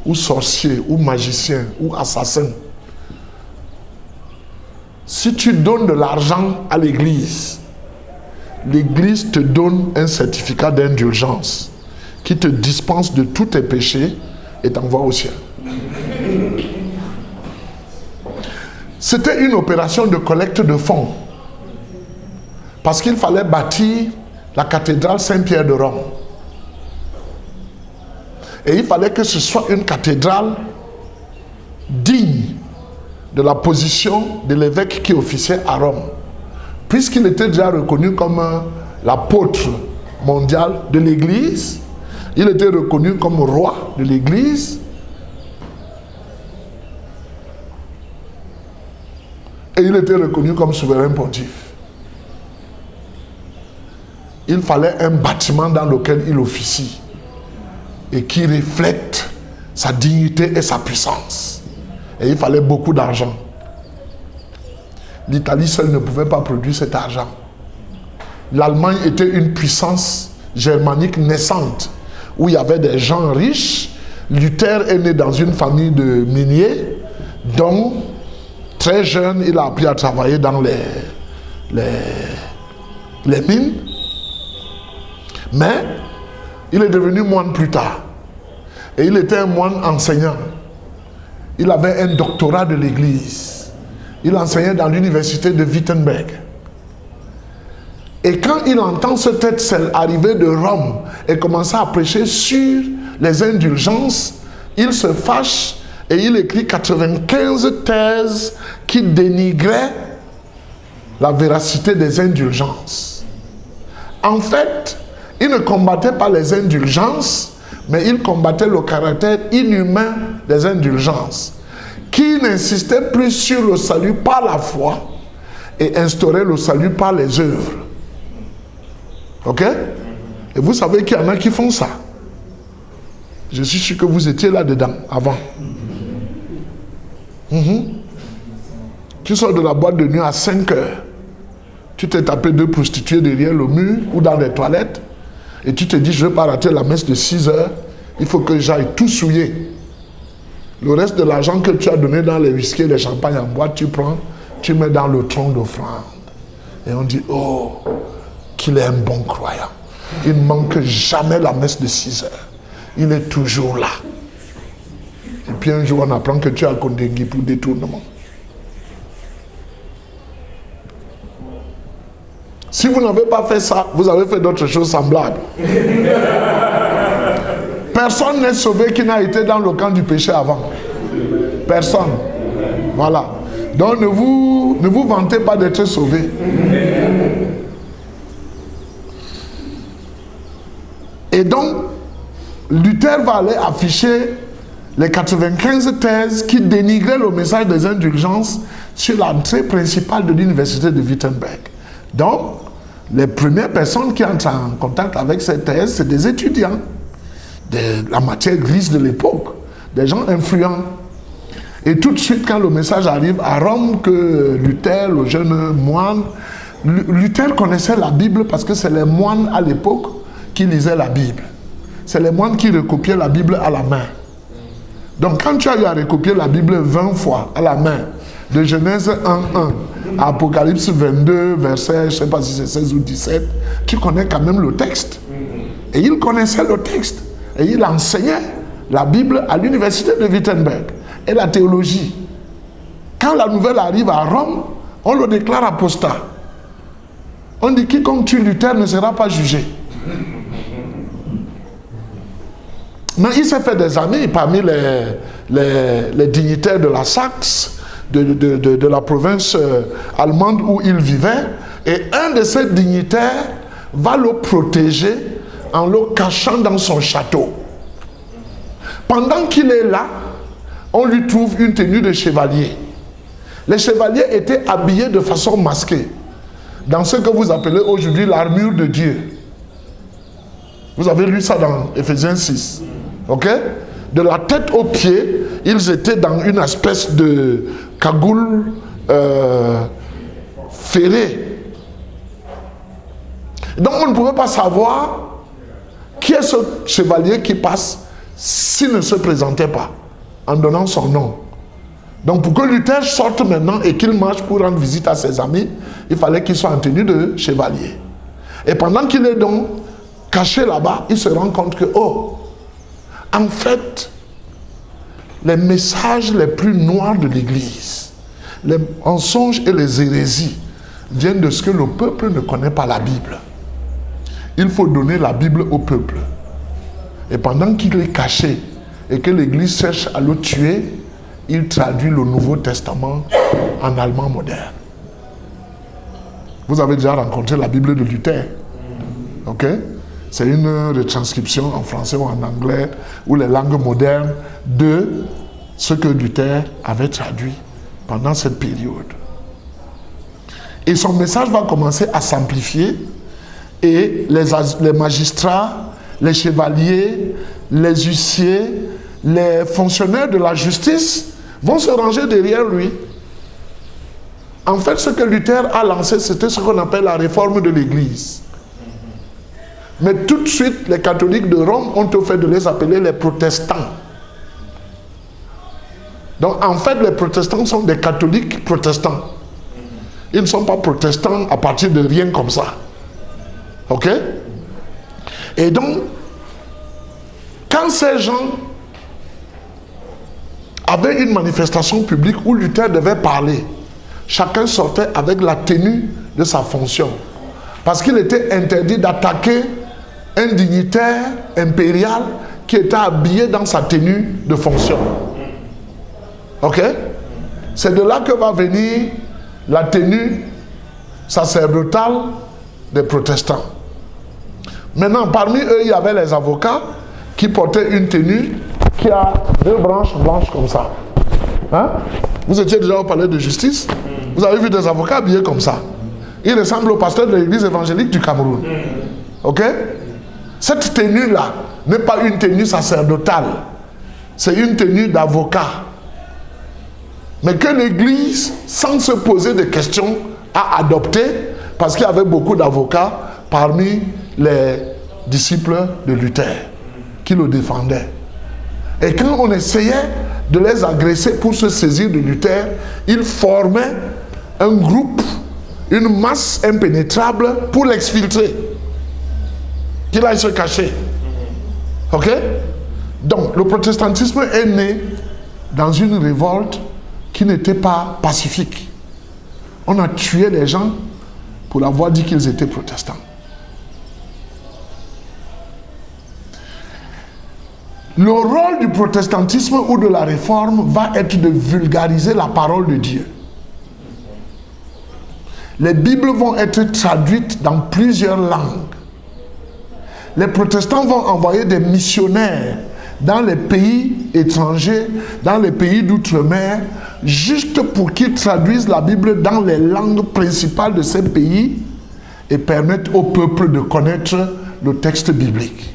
ou sorcier, ou magicien, ou assassin. Si tu donnes de l'argent à l'église, l'église te donne un certificat d'indulgence qui te dispense de tous tes péchés et t'envoie au ciel. C'était une opération de collecte de fonds parce qu'il fallait bâtir la cathédrale Saint-Pierre de Rome. Et il fallait que ce soit une cathédrale digne de la position de l'évêque qui officiait à Rome. Puisqu'il était déjà reconnu comme l'apôtre mondial de l'Église, il était reconnu comme roi de l'Église, et il était reconnu comme souverain pontife. Il fallait un bâtiment dans lequel il officie et qui reflète sa dignité et sa puissance. Et il fallait beaucoup d'argent. L'Italie seule ne pouvait pas produire cet argent. L'Allemagne était une puissance germanique naissante, où il y avait des gens riches. Luther est né dans une famille de miniers, dont, très jeune, il a appris à travailler dans les mines. Mais, il est devenu moine plus tard. Et il était un moine enseignant. Il avait un doctorat de l'Église. Il enseignait dans l'université de Wittenberg. Et quand il entend ce Tetzel arriver de Rome et commencer à prêcher sur les indulgences, il se fâche et il écrit 95 thèses qui dénigraient la véracité des indulgences. En fait, il ne combattait pas les indulgences, mais il combattait le caractère inhumain des indulgences, qui n'insistait plus sur le salut par la foi et instaurait le salut par les œuvres. Ok? Et vous savez qu'il y en a qui font ça. Je suis sûr que vous étiez là-dedans avant. Tu sors de la boîte de nuit à 5 heures. Tu t'es tapé 2 prostituées derrière le mur ou dans les toilettes. Et tu te dis, je ne vais pas rater la messe de 6 heures. Il faut que j'aille tout souiller. Le reste de l'argent que tu as donné dans les whisky et les champagnes en boîte, tu prends, tu mets dans le tronc d'offrande. Et on dit, oh, qu'il est un bon croyant. Il ne manque jamais la messe de 6 heures. Il est toujours là. Et puis un jour, on apprend que tu as condamné pour détournement. Si vous n'avez pas fait ça, vous avez fait d'autres choses semblables. Personne n'est sauvé qui n'a été dans le camp du péché avant. Personne. Voilà. Donc ne vous vantez pas d'être sauvé. Et donc, Luther va aller afficher les 95 thèses qui dénigraient le message des indulgences sur l'entrée principale de l'université de Wittenberg. Donc, les premières personnes qui entrent en contact avec ces thèses, c'est des étudiants de la matière grise de l'époque, des gens influents. Et tout de suite, quand le message arrive à Rome, que Luther, le jeune moine, Luther connaissait la Bible parce que c'est les moines à l'époque qui lisaient la Bible. C'est les moines qui recopiaient la Bible à la main. Donc quand tu as eu à recopier la Bible 20 fois à la main, de Genèse 1:1 à Apocalypse 22, verset, je ne sais pas si c'est 16 ou 17, tu connais quand même le texte. Et il connaissait le texte. Et il enseignait la Bible à l'université de Wittenberg et la théologie. Quand la nouvelle arrive à Rome, on le déclare apostat. On dit quiconque tue Luther ne sera pas jugé. Mais il s'est fait des amis parmi les dignitaires de la Saxe, de la province allemande où il vivait. Et un de ces dignitaires va le protéger en le cachant dans son château. Pendant qu'il est là, on lui trouve une tenue de chevalier. Les chevaliers étaient habillés de façon masquée, dans ce que vous appelez aujourd'hui l'armure de Dieu. Vous avez lu ça dans Éphésiens 6. Ok? De la tête aux pieds, ils étaient dans une espèce de cagoule ferrée. Donc on ne pouvait pas savoir qui est ce chevalier qui passe s'il ne se présentait pas en donnant son nom. Donc pour que Luther sorte maintenant et qu'il marche pour rendre visite à ses amis, il fallait qu'il soit en tenue de chevalier. Et pendant qu'il est donc caché là-bas, il se rend compte que, oh, en fait, les messages les plus noirs de l'Église, les mensonges et les hérésies viennent de ce que le peuple ne connaît pas la Bible. Il faut donner la Bible au peuple. Et pendant qu'il est caché et que l'Église cherche à le tuer, il traduit le Nouveau Testament en allemand moderne. Vous avez déjà rencontré la Bible de Luther. Ok? C'est une retranscription en français ou en anglais ou les langues modernes de ce que Luther avait traduit pendant cette période. Et son message va commencer à s'amplifier et les magistrats, les chevaliers, les huissiers, les fonctionnaires de la justice vont se ranger derrière lui. En fait, ce que Luther a lancé, c'était ce qu'on appelle la réforme de l'Église. Mais tout de suite, les catholiques de Rome ont au fait de les appeler les protestants. Donc, en fait, les protestants sont des catholiques protestants. Ils ne sont pas protestants à partir de rien comme ça. Ok? Et donc, quand ces gens avaient une manifestation publique où Luther devait parler, chacun sortait avec la tenue de sa fonction. Parce qu'il était interdit d'attaquer un dignitaire impérial qui était habillé dans sa tenue de fonction. Ok? C'est de là que va venir la tenue sacerdotale des protestants. Maintenant, parmi eux, il y avait les avocats qui portaient une tenue qui a 2 branches blanches comme ça. Hein? Vous étiez déjà au palais de justice? Vous avez vu des avocats habillés comme ça. Ils ressemblent au pasteur de l'église évangélique du Cameroun. Ok? Cette tenue-là n'est pas une tenue sacerdotale. C'est une tenue d'avocat. Mais que l'église, sans se poser de questions, a adopté, parce qu'il y avait beaucoup d'avocats parmi les disciples de Luther qui le défendaient. Et quand on essayait de les agresser pour se saisir de Luther, ils formaient un groupe, une masse impénétrable pour l'exfiltrer. Qu'il aille se cacher. Ok? Donc, le protestantisme est né dans une révolte qui n'était pas pacifique. On a tué les gens pour avoir dit qu'ils étaient protestants. Le rôle du protestantisme ou de la réforme va être de vulgariser la parole de Dieu. Les Bibles vont être traduites dans plusieurs langues. Les protestants vont envoyer des missionnaires dans les pays étrangers, dans les pays d'outre-mer, juste pour qu'ils traduisent la Bible dans les langues principales de ces pays et permettent au peuple de connaître le texte biblique.